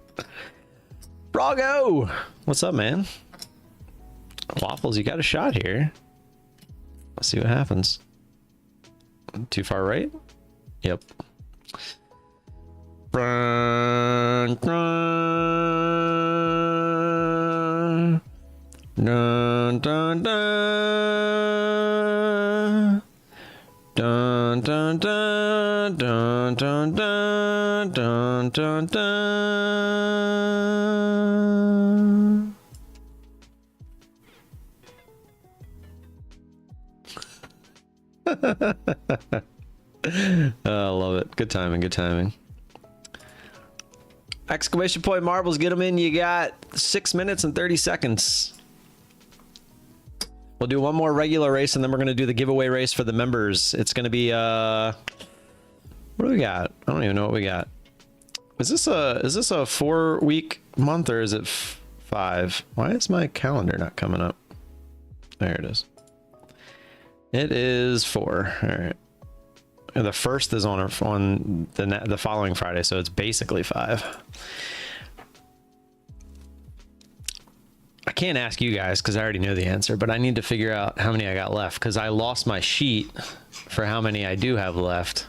Brago! What's up, man? Waffles, you got a shot here. Let's see what happens. Too far right? Yep. Dun, dun, dun, dun, dun. Dun, dun, dun, dun, dun, dun, dun, dun, dun. Oh, I love it. Good timing, good timing. Exclamation point marbles, get them in. You got 6 minutes and 30 seconds. We'll do one more regular race and then we're going to do the giveaway race for the members. It's going to be, what do we got? I don't even know what we got. Is this a 4-week month or is it 5? Why is my calendar not coming up? There it is. It is 4. All right. And the first is on the following Friday, so it's basically 5. I can't ask you guys because I already know the answer, but I need to figure out how many I got left because I lost my sheet for how many I do have left.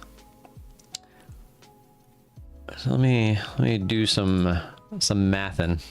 So let me do some mathing.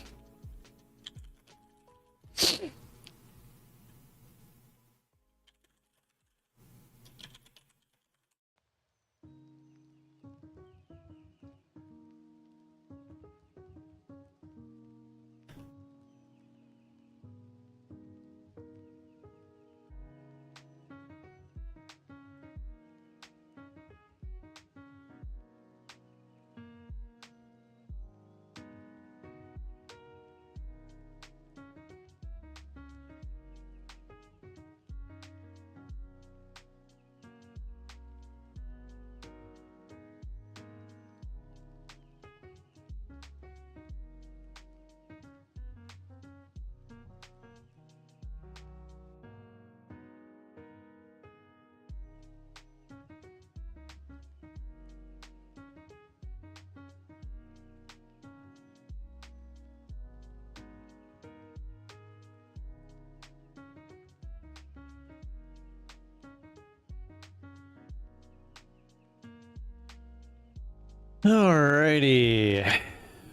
Alrighty.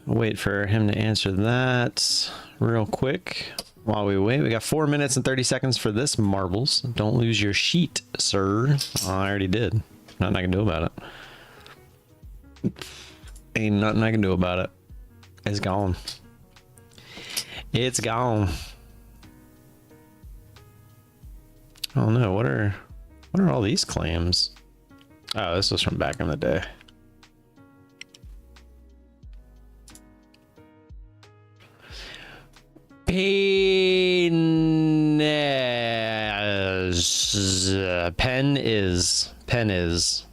Wait for him to answer that real quick. While we wait, we got 4 minutes and 30 seconds for this marbles. Don't lose your sheet, sir. Oh, I already did. Nothing I can do about it. Ain't nothing I can do about it. It's gone. It's gone. Oh no, what are all these claims? Oh, this was from back in the day. Pen is Penez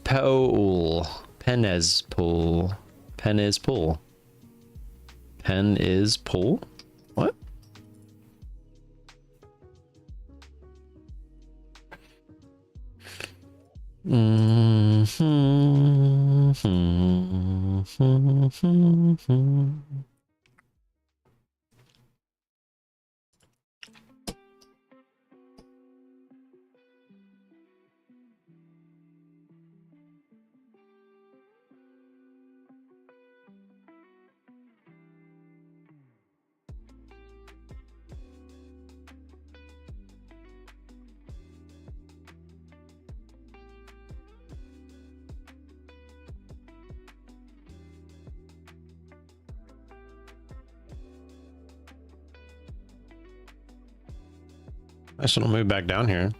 Paul. Pen is pull. Pen is pull. Pen is pull? What? I should've moved back down here.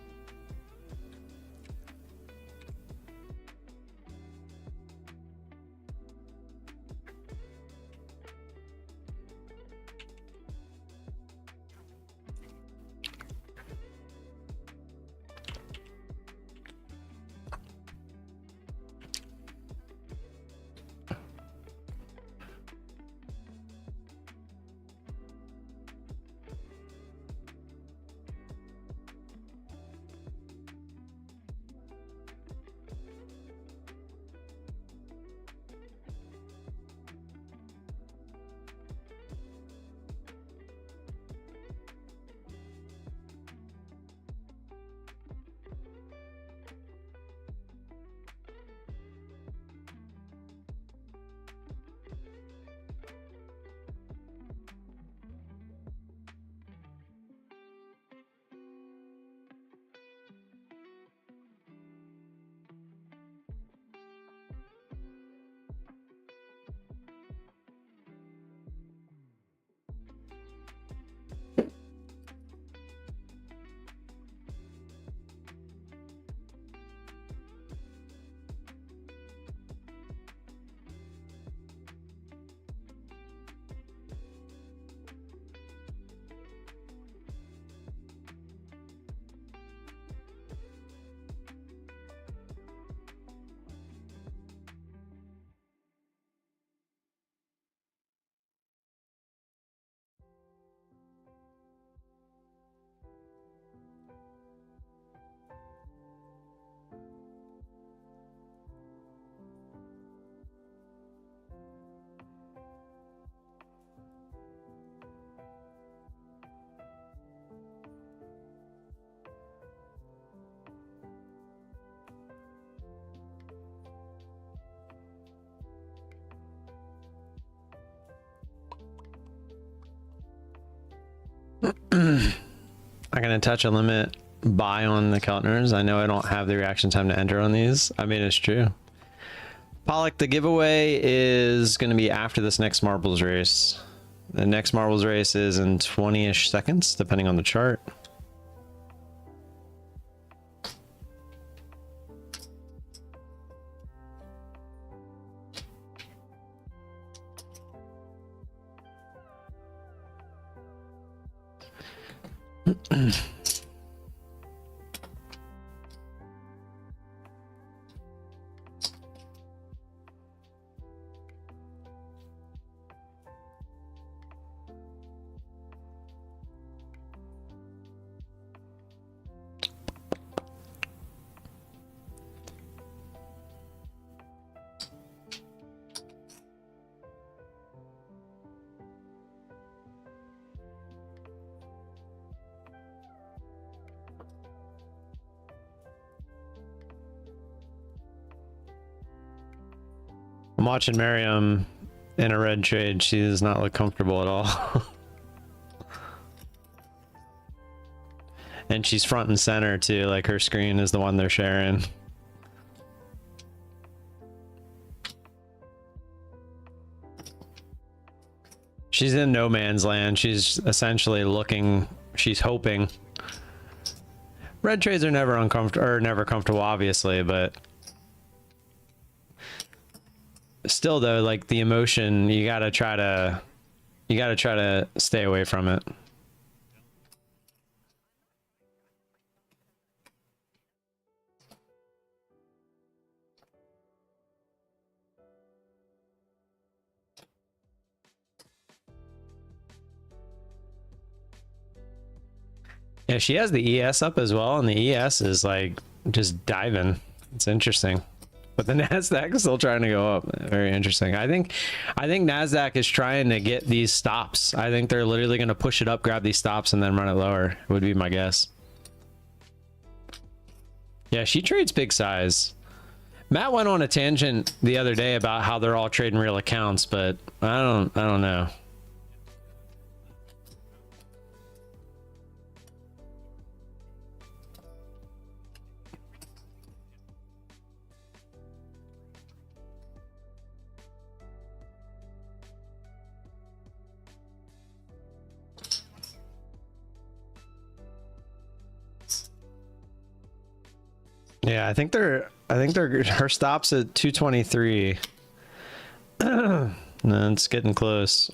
I'm gonna touch a limit buy on the Keltners. I know I don't have the reaction time to enter on these. I mean, it's true. Pollock, the giveaway is gonna be after this next marbles race. The next marbles race is in 20-ish seconds, depending on the chart. I'm watching Miriam in a red trade. She does not look comfortable at all. And she's front and center too, like her screen is the one they're sharing. She's in no man's land. She's essentially looking, she's hoping. Red trades are never uncomfortable, or never comfortable, obviously, but still though, like the emotion, you gotta try to stay away from it. Yeah, she has the ES up as well, and the ES is like just diving. It's interesting. But the Nasdaq is still trying to go up. Very interesting. I think Nasdaq is trying to get these stops. I think they're literally going to push it up, grab these stops, and then run it lower. Would be my guess. Yeah, she trades big size. Matt went on a tangent the other day about how they're all trading real accounts, but I don't know. Yeah, I think they're her stops at 223. No, it's getting close.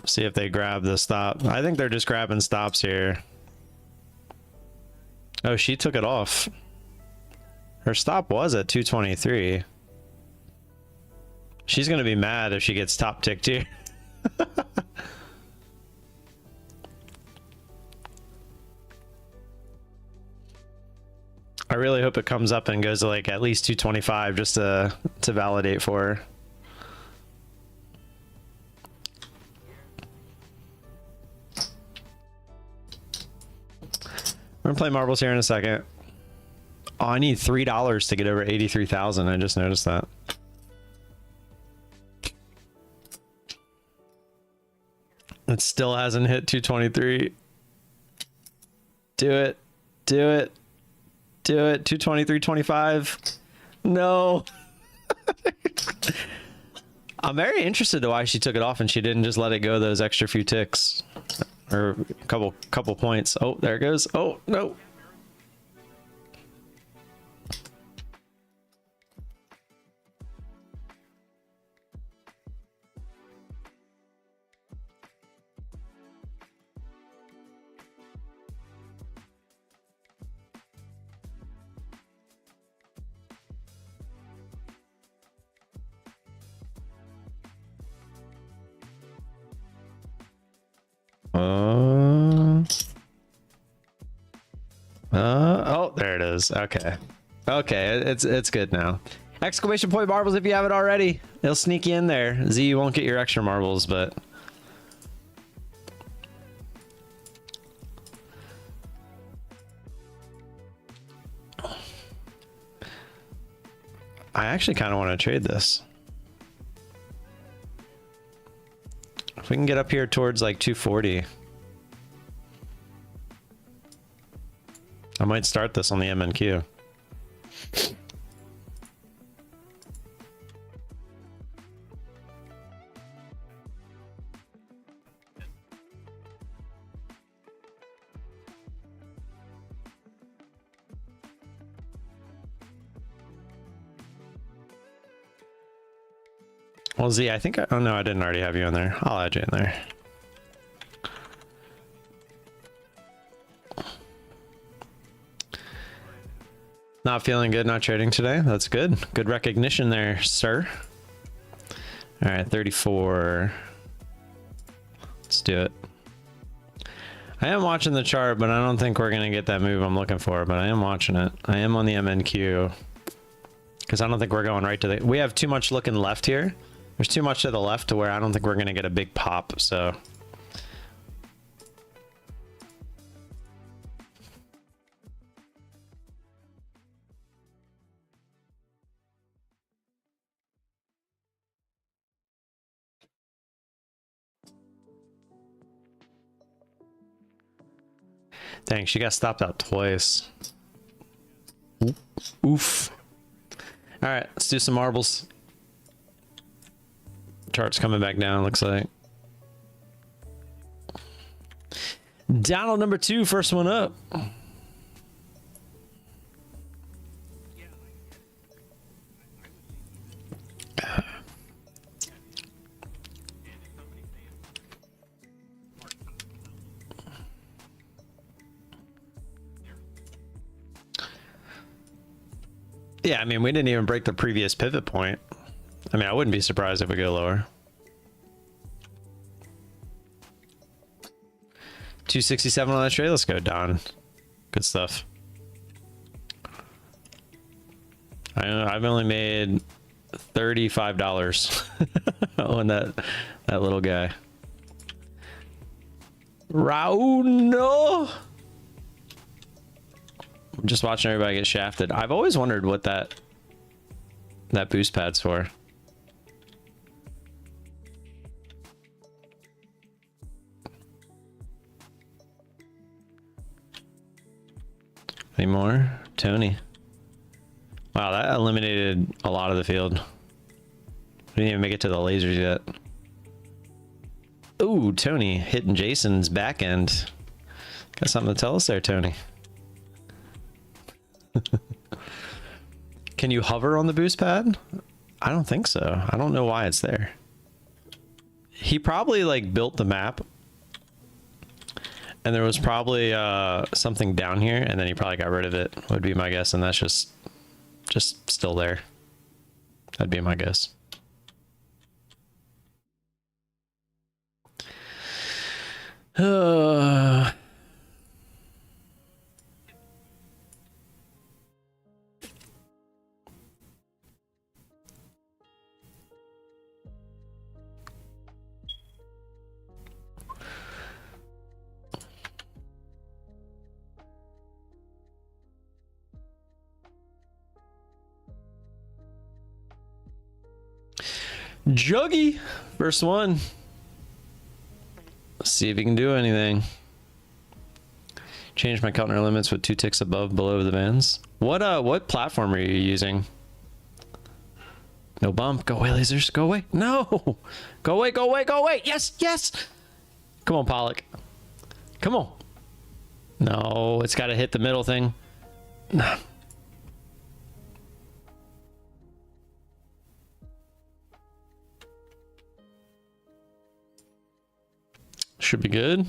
See if they grab the stop. I think they're just grabbing stops here. Oh, she took it off. Her stop was at 223. She's gonna be mad if she gets top ticked here. I really hope it comes up and goes to like at least 225 just to validate for her. We're gonna play marbles here in a second. Oh, I need $3 to get over 83,000. I just noticed that. It still hasn't hit 223. Do it. Do it. Do it. 223.25. No. I'm very interested to why she took it off and she didn't just let it go those extra few ticks or a couple points. Oh, there it goes. Oh, no. Oh, there it is. Okay. Okay, it's good now. Exclamation point marbles if you have it already. It'll sneak you in there. Z, you won't get your extra marbles, but... I actually kind of want to trade this. If we can get up here towards like 240. I might start this on the MNQ. Well, Z, I think oh no, I didn't already have you in there. I'll add you in there. Not feeling good, not trading today. That's good. Good recognition there, sir. All right, 34. Let's do it. I am watching the chart, but I don't think we're going to get that move I'm looking for, but I am watching it. I am on the MNQ because I don't think we're going right to the... We have too much looking left here. There's too much to the left to where I don't think we're going to get a big pop, so... Dang, she got stopped out twice. Oof. All right, let's do some marbles. Chart's coming back down, looks like. Donald number 2, first one up. Yeah, I mean, we didn't even break the previous pivot point. I mean, I wouldn't be surprised if we go lower. 267 on that trade. Let's go, Don. Good stuff. I've only made $35 on that little guy. Rauno. I'm just watching everybody get shafted. I've always wondered what that boost pad's for. Any more? Tony. Wow, that eliminated a lot of the field. We didn't even make it to the lasers yet. Ooh, Tony hitting Jason's back end. Got something to tell us there, Tony. Can you hover on the boost pad? I don't think so. I don't know why it's there. He probably like built the map and there was probably something down here and then he probably got rid of it, would be my guess, and that's just still there. That'd be my guess. Juggy, first one. Let's see if he can do anything. Change my counter limits with 2 ticks below the bands. What platform are you using? No bump. Go away, lasers. Go away. No. Go away. Go away. Go away. Yes. Yes. Come on, Pollock. Come on. No, it's got to hit the middle thing. No. Should be good.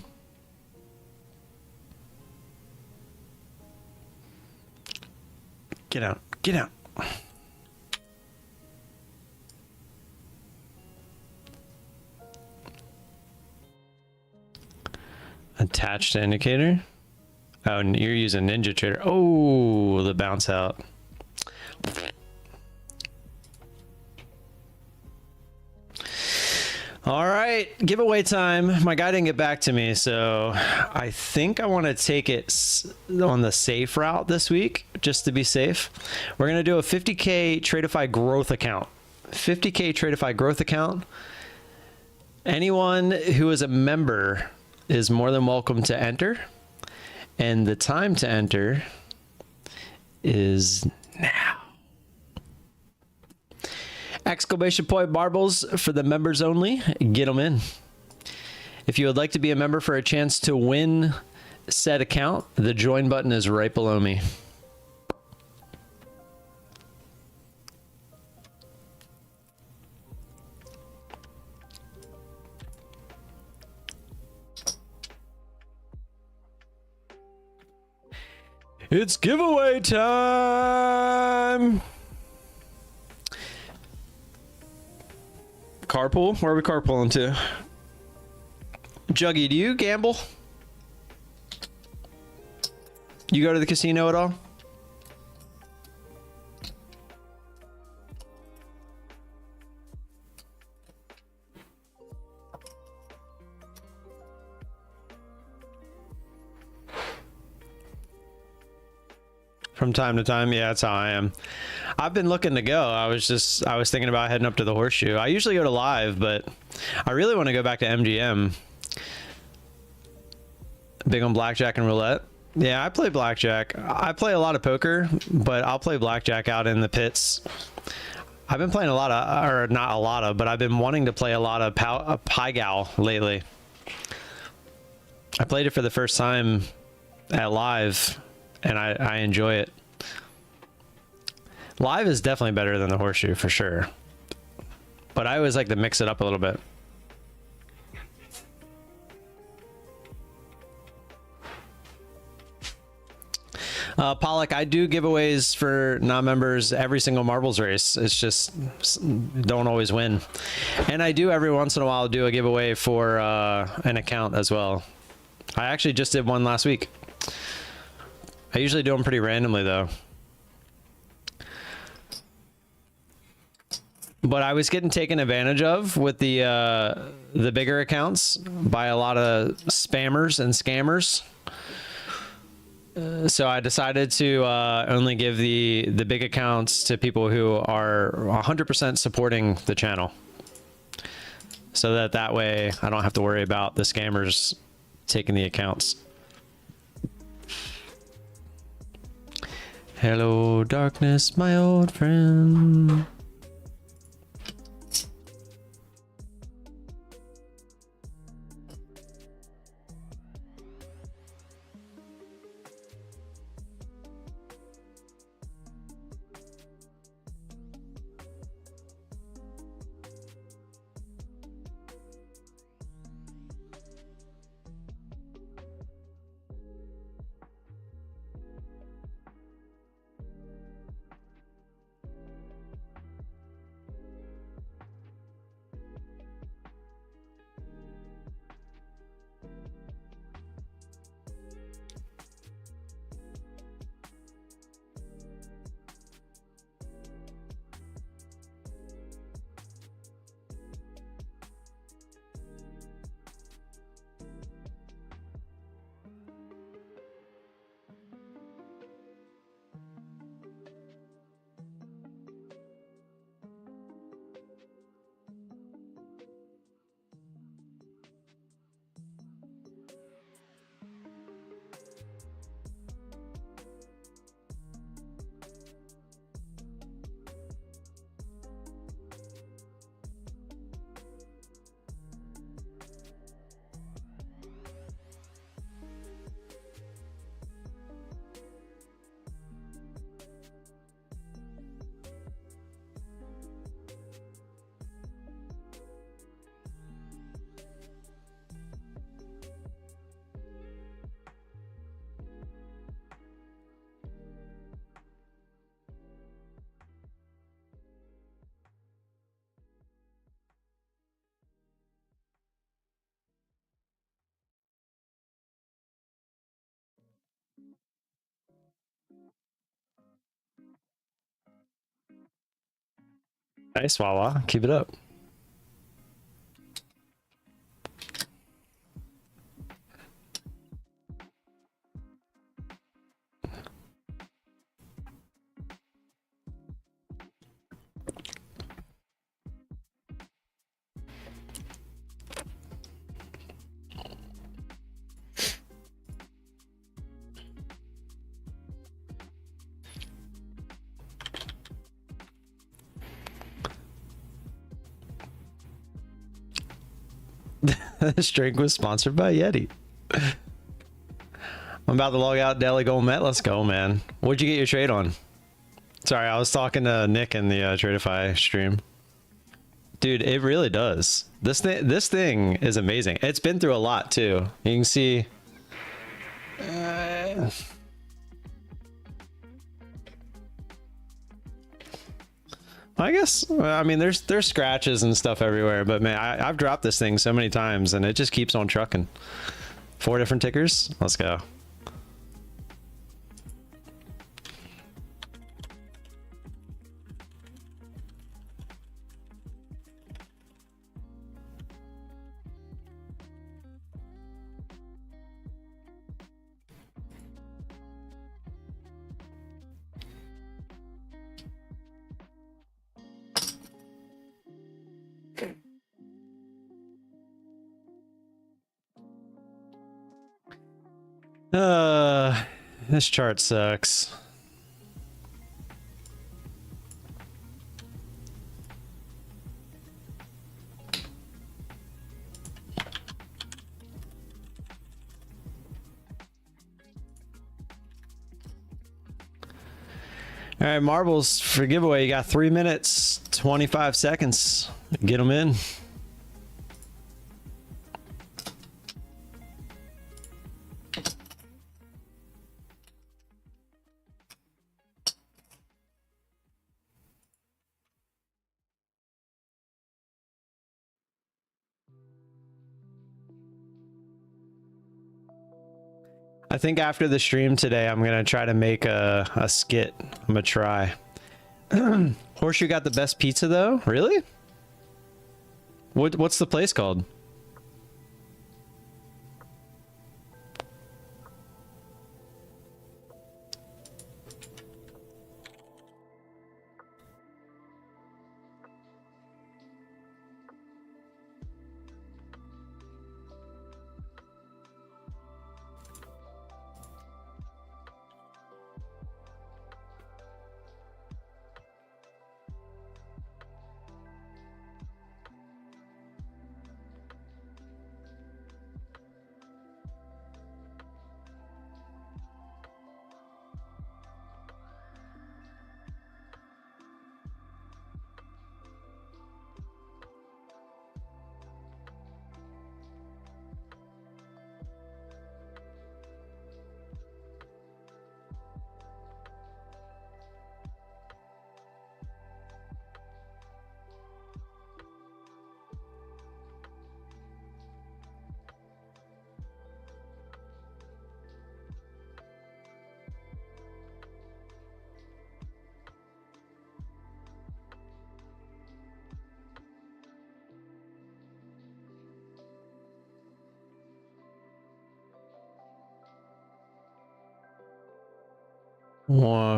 Get out. Get out. Attached indicator. Oh, and you're using Ninja Trader. Oh, the bounce out. All right, giveaway time. My guy didn't get back to me, so I think I want to take it on the safe route this week, just to be safe. We're going to do a 50K Tradeify growth account. 50K Tradeify growth account. Anyone who is a member is more than welcome to enter. And the time to enter is now. Exclamation point marbles for the members only. Get them in. If you would like to be a member for a chance to win said account, the join button is right below me. It's giveaway time. Carpool? Where are we carpooling to? Juggy, do you gamble? You go to the casino at all? From time to time, yeah, that's how I am. I've been looking to go. I was thinking about heading up to the Horseshoe. I usually go to Live, but I really want to go back to MGM. Big on blackjack and roulette. Yeah, I play blackjack. I play a lot of poker, but I'll play blackjack out in the pits. I've been playing a lot of, or not a lot of, but I've been wanting to play a lot of Pai Gow lately. I played it for the first time at Live, and I enjoy it. Live is definitely better than the Horseshoe for sure, but I always like to mix it up a little bit. Pollock, I do giveaways for non-members every single marbles race. It's just don't always win, and I do every once in a while do a giveaway for an account as well. I actually just did one last week. I usually do them pretty randomly though. But I was getting taken advantage of with the bigger accounts by a lot of spammers and scammers. So I decided to only give the big accounts to people who are 100% supporting the channel. So that way I don't have to worry about the scammers taking the accounts. Hello, darkness, my old friend. Nice, Wawa. Keep it up. This drink was sponsored by Yeti. I'm about to log out Daily Gold Met. Let's go, man. What'd you get your trade on? Sorry, I was talking to Nick in the Tradeify stream. Dude, it really does. This thing is amazing. It's been through a lot too. You can see. I guess, I mean, there's scratches and stuff everywhere, but man, I've dropped this thing so many times and it just keeps on trucking. 4 different tickers. Let's go. This chart sucks. All right, marbles for giveaway. You got 3 minutes, 25 seconds. Get them in. I think after the stream today, I'm gonna try to make a skit. I'm gonna try. Horseshoe got the best pizza though? Really? What's the place called?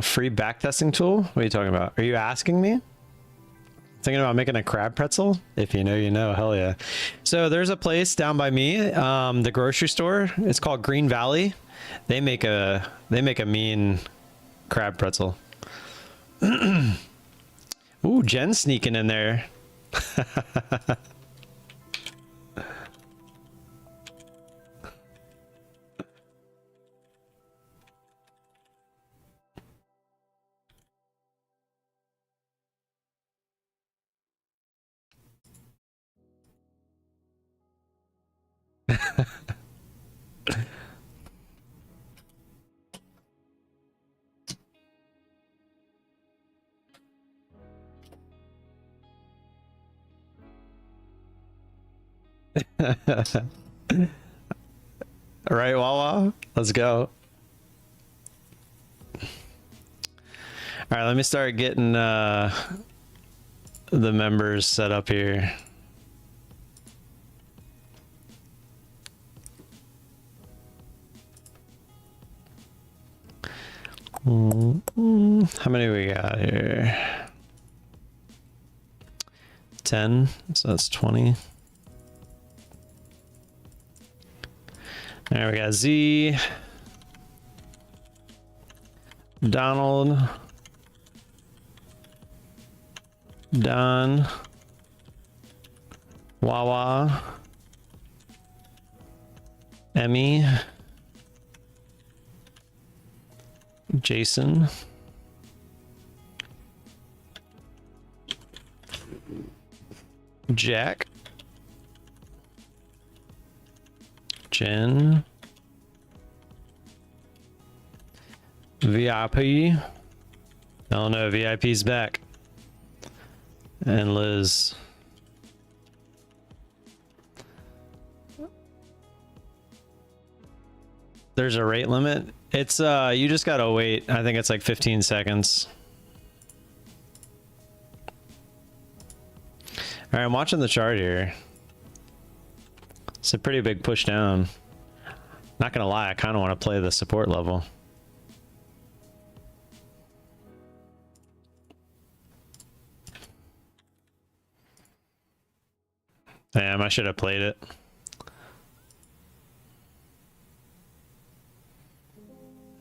Free backtesting tool? What are you talking about? Are you asking me? Thinking about making a crab pretzel? If you know, you know. Hell yeah. So there's a place down by me, the grocery store. It's called Green Valley. They make a mean crab pretzel. Ooh, Jen's sneaking in there. All right, Wawa, let's go. All right, let me start getting the members set up here. How many we got here? 10, so that's 20. There we got Z, Donald, Don, Wawa, Emmy, Jason, Jack, Jen, VIP. Oh no, VIP's back. And Liz. There's a rate limit. It's you just gotta wait. I think it's like 15 seconds. All right, I'm watching the chart here. It's a pretty big push down. Not gonna lie, I kind of want to play the support level. Damn, I should have played it.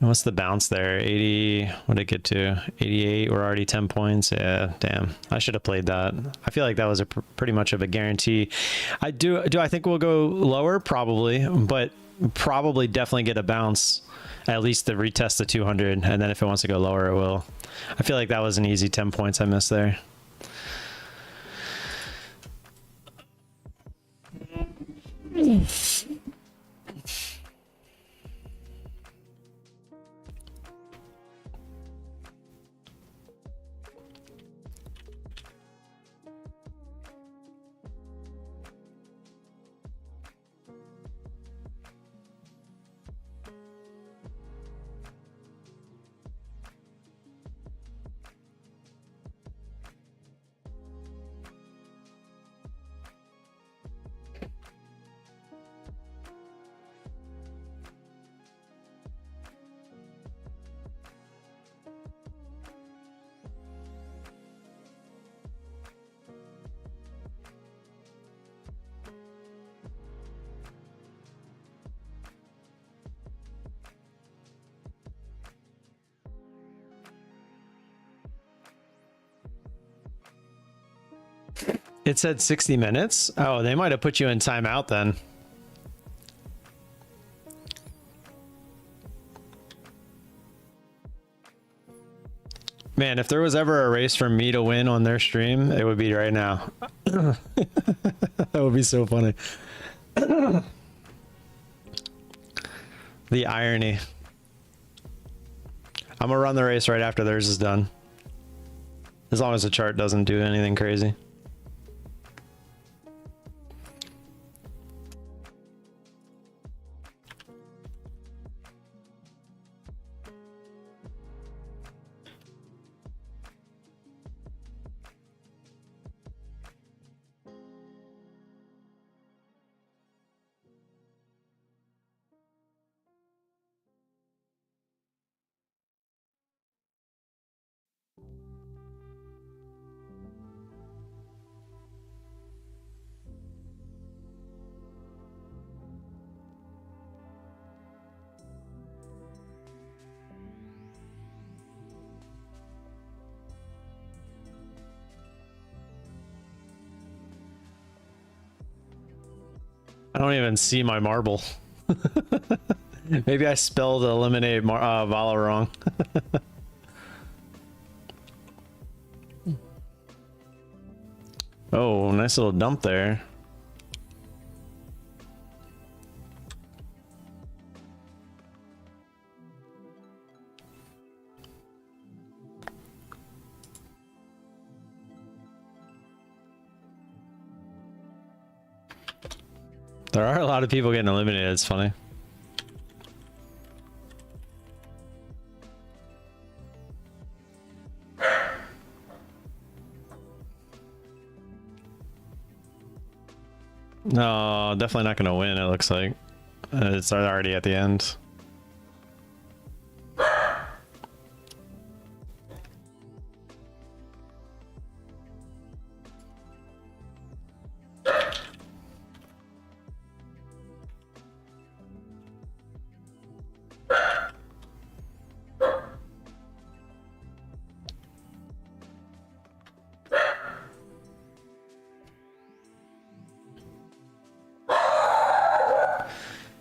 And what's the bounce there? 80, what did it get to? 88, we're already 10 points. Yeah, damn. I should have played that. I feel like that was a pretty much of a guarantee. Do I think we'll go lower? Probably, but probably definitely get a bounce. At least to retest the 200, and then if it wants to go lower, it will. I feel like that was an easy 10 points I missed there. It said 60 minutes. Oh, they might have put you in timeout then. Man, if there was ever a race for me to win on their stream, it would be right now. That would be so funny. The irony. I'm gonna run the race right after theirs is done. As long as the chart doesn't do anything crazy. I don't even see my marble. Maybe I spelled eliminate Vala wrong. Oh, nice little dump there. There are a lot of people getting eliminated. It's funny. No, definitely not going to win, it looks like. It's already at the end.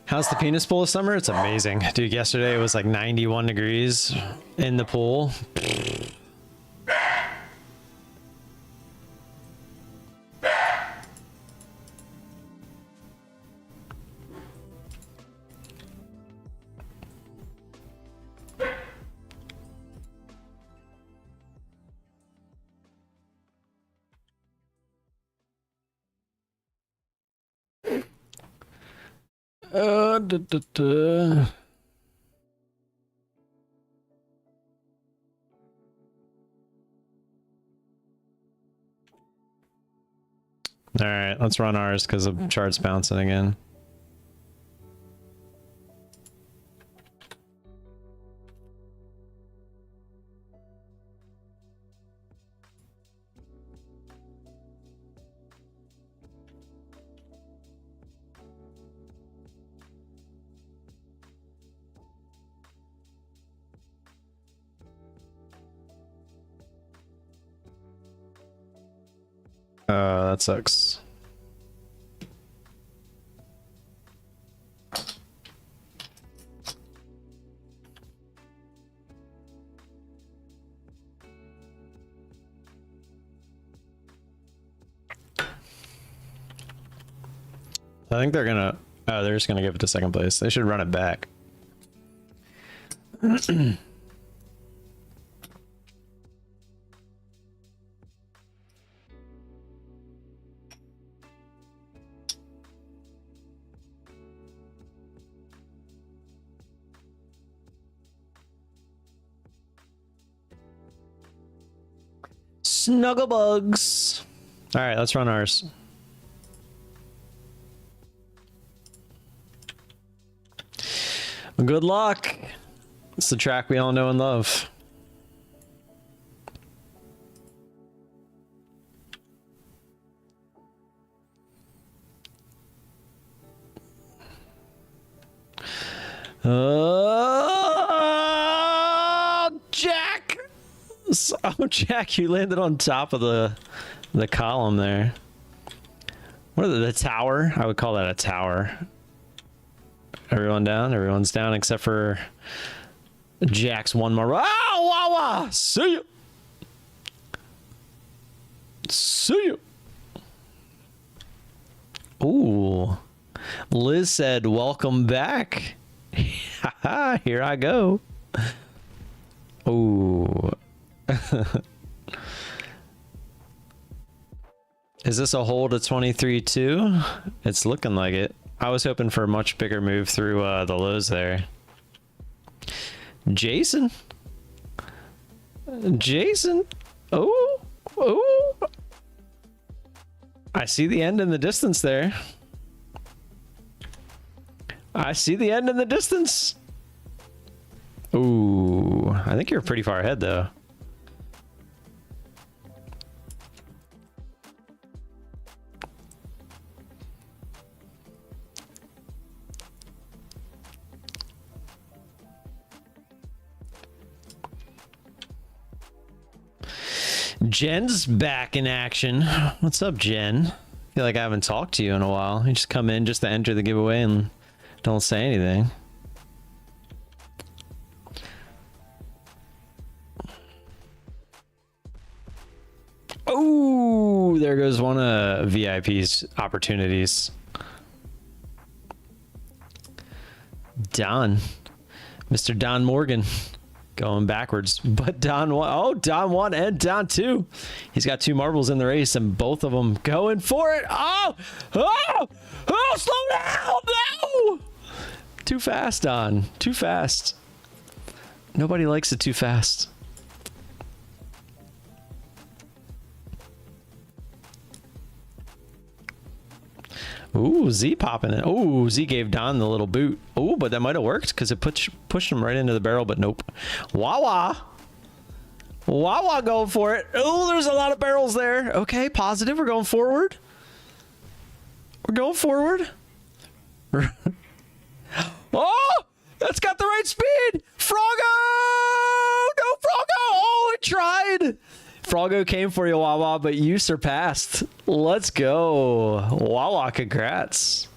How's the penis pool this summer? It's amazing. Dude, yesterday it was like 91 degrees in the pool. Duh, duh, duh. All right, let's run ours because the chart's bouncing again. That sucks. I think they're gonna, oh, they're just gonna give it to second place. They should run it back. Snugglebugs. All right, let's run ours. Good luck. It's the track we all know and love. Jack! Oh, Jack, you landed on top of the column there. What is it, the tower? I would call that a tower. Everyone down? Everyone's down except for Jack's one more. Oh, Wawa! See you! See you! Ooh. Liz said, welcome back. Here I go. Ooh. Is this a hold at 23-2? It's looking like it. I was hoping for a much bigger move through the lows there. Jason? Jason? Oh, oh. I see the end in the distance there. I see the end in the distance. Ooh, I think you're pretty far ahead though. Jen's back in action. What's up, Jen? I feel like I haven't talked to you in a while. You just come in just to enter the giveaway and don't say anything. Oh, there goes one of VIP's opportunities. Don. Mr. Don Morgan. Going backwards, but Don won. Oh, Don won and Don two. He's got two marbles in the race and both of them going for it. Oh, oh, oh, slow down. No. Too fast, Don. Too fast. Nobody likes it too fast. Ooh, Z popping it. Ooh, Z gave Don the little boot. Ooh, but that might have worked because it pushed him right into the barrel, but nope. Wawa. Wawa going for it. Ooh, there's a lot of barrels there. Okay, positive. We're going forward. We're going forward. Oh, that's got the right speed. Froggo! No, Froggo! Oh, it tried. Froggo came for you, Wawa, but you surpassed. Let's go. Wawa, congrats.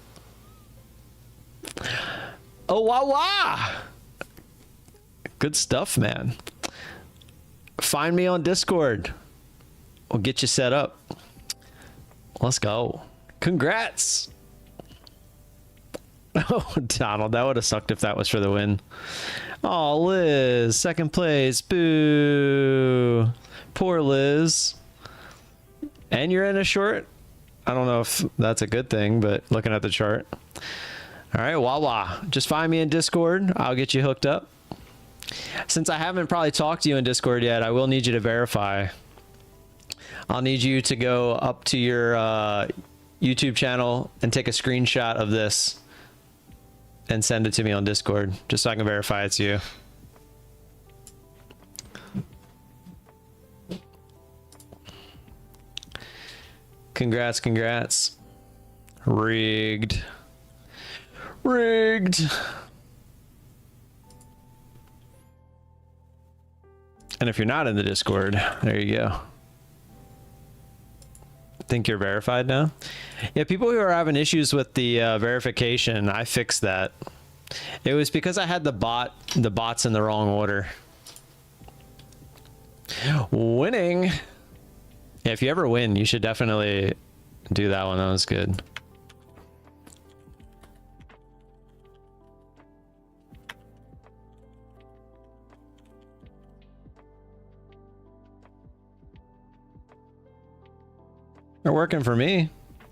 Oh, Wawa. Good stuff, man. Find me on Discord. We'll get you set up. Let's go. Congrats. Oh, Donald, that would have sucked if that was for the win. Oh, Liz, second place. Boo. Poor Liz. And you're in a short? I don't know if that's a good thing, but looking at the chart. All right, Wawa. Just find me in Discord. I'll get you hooked up. Since I haven't probably talked to you in Discord yet, I will need you to verify. I'll need you to go up to your YouTube channel and take a screenshot of this and send it to me on Discord, just so I can verify it's you. Congrats, congrats. Rigged. Rigged. And if you're not in the Discord, there you go. Think you're verified now? Yeah, people who are having issues with the verification, I fixed that. It was because I had the bots in the wrong order. Winning. Yeah, if you ever win, you should definitely do that one. That was good. They're working for me.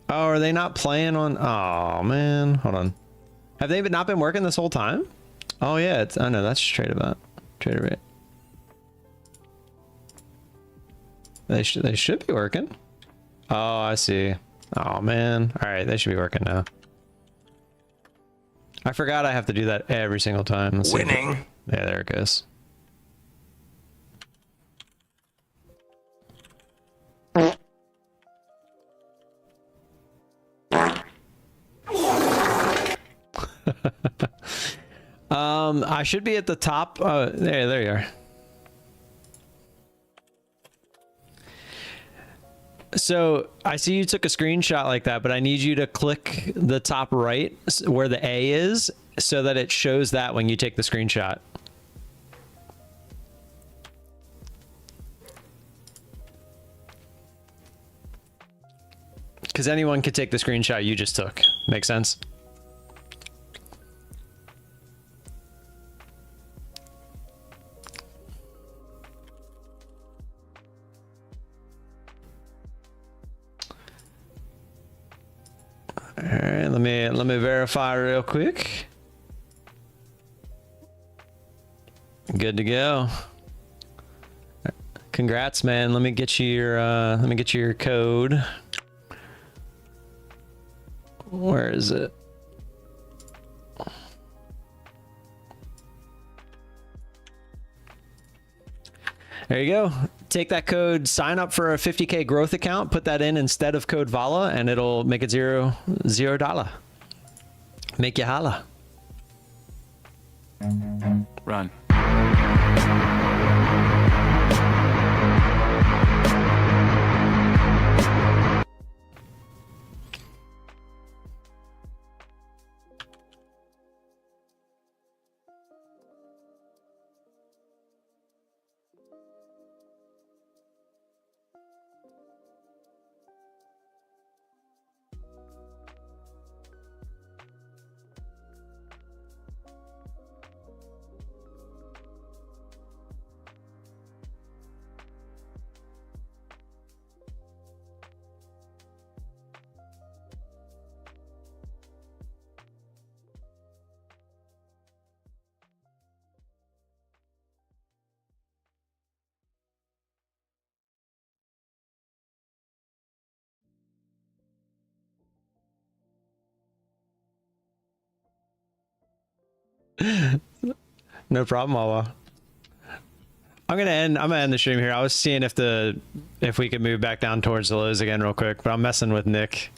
Oh, are they not playing on? Oh, man. Hold on. Have they not been working this whole time? Oh, yeah. I know. That's Tradeify. Tradeify. They should be working. Oh, I see. Oh, man. All right. They should be working now. I forgot I have to do that every single time. Let's Winning. Yeah, there it goes. I should be at the top. There you are. So I see you took a screenshot like that, but I need you to click the top right where the A is so that it shows that when you take the screenshot. Because anyone could take the screenshot you just took. Make sense? All right, let me verify real quick. Good to go. Congrats, man. Let me get you your code. Where is it? There you go. Take that code, sign up for a 50K growth account, put that in instead of code VALA, and it'll make it $0. Make you holla. Run. No problem, Wawa. I'm gonna end the stream here. I was seeing if we could move back down towards the lows again real quick, but I'm messing with Nick.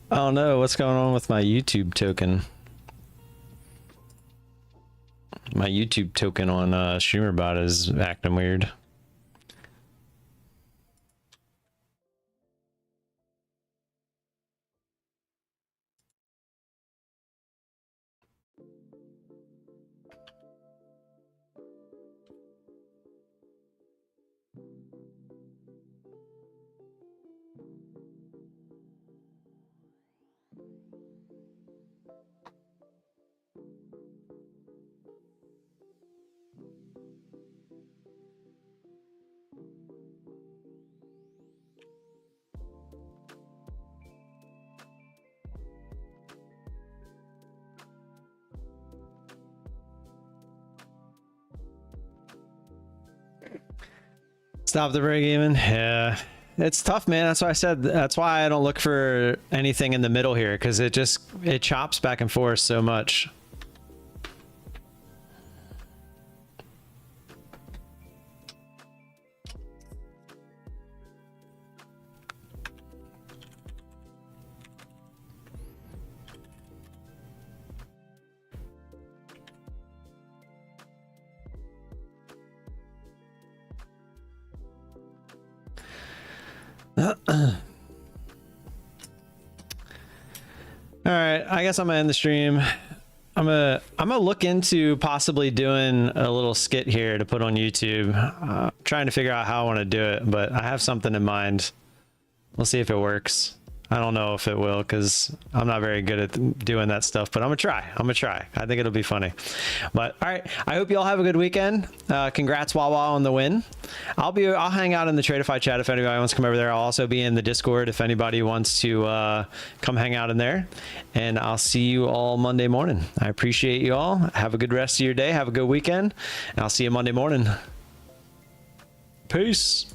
I don't know what's going on with my YouTube token. My YouTube token on StreamerBot is acting weird. Stop the break even. Yeah, it's tough, man. That's why I said, that's why I don't look for anything in the middle here, because it chops back and forth so much. All right, I guess I'm gonna end the stream. I'm gonna look into possibly doing a little skit here to put on YouTube. Trying to figure out how I want to do it, but I have something in mind. We'll see if it works. I don't know if it will because I'm not very good at doing that stuff, but I'm gonna try. I think it'll be funny. But all right, I hope you all have a good weekend. Congrats Wawa on the win. I'll hang out in the Tradeify chat if anybody wants to come over there. I'll also be in the Discord if anybody wants to come hang out in there. And I'll see you all Monday morning. I appreciate you all. Have a good rest of your day. Have a good weekend. And I'll see you Monday morning. Peace.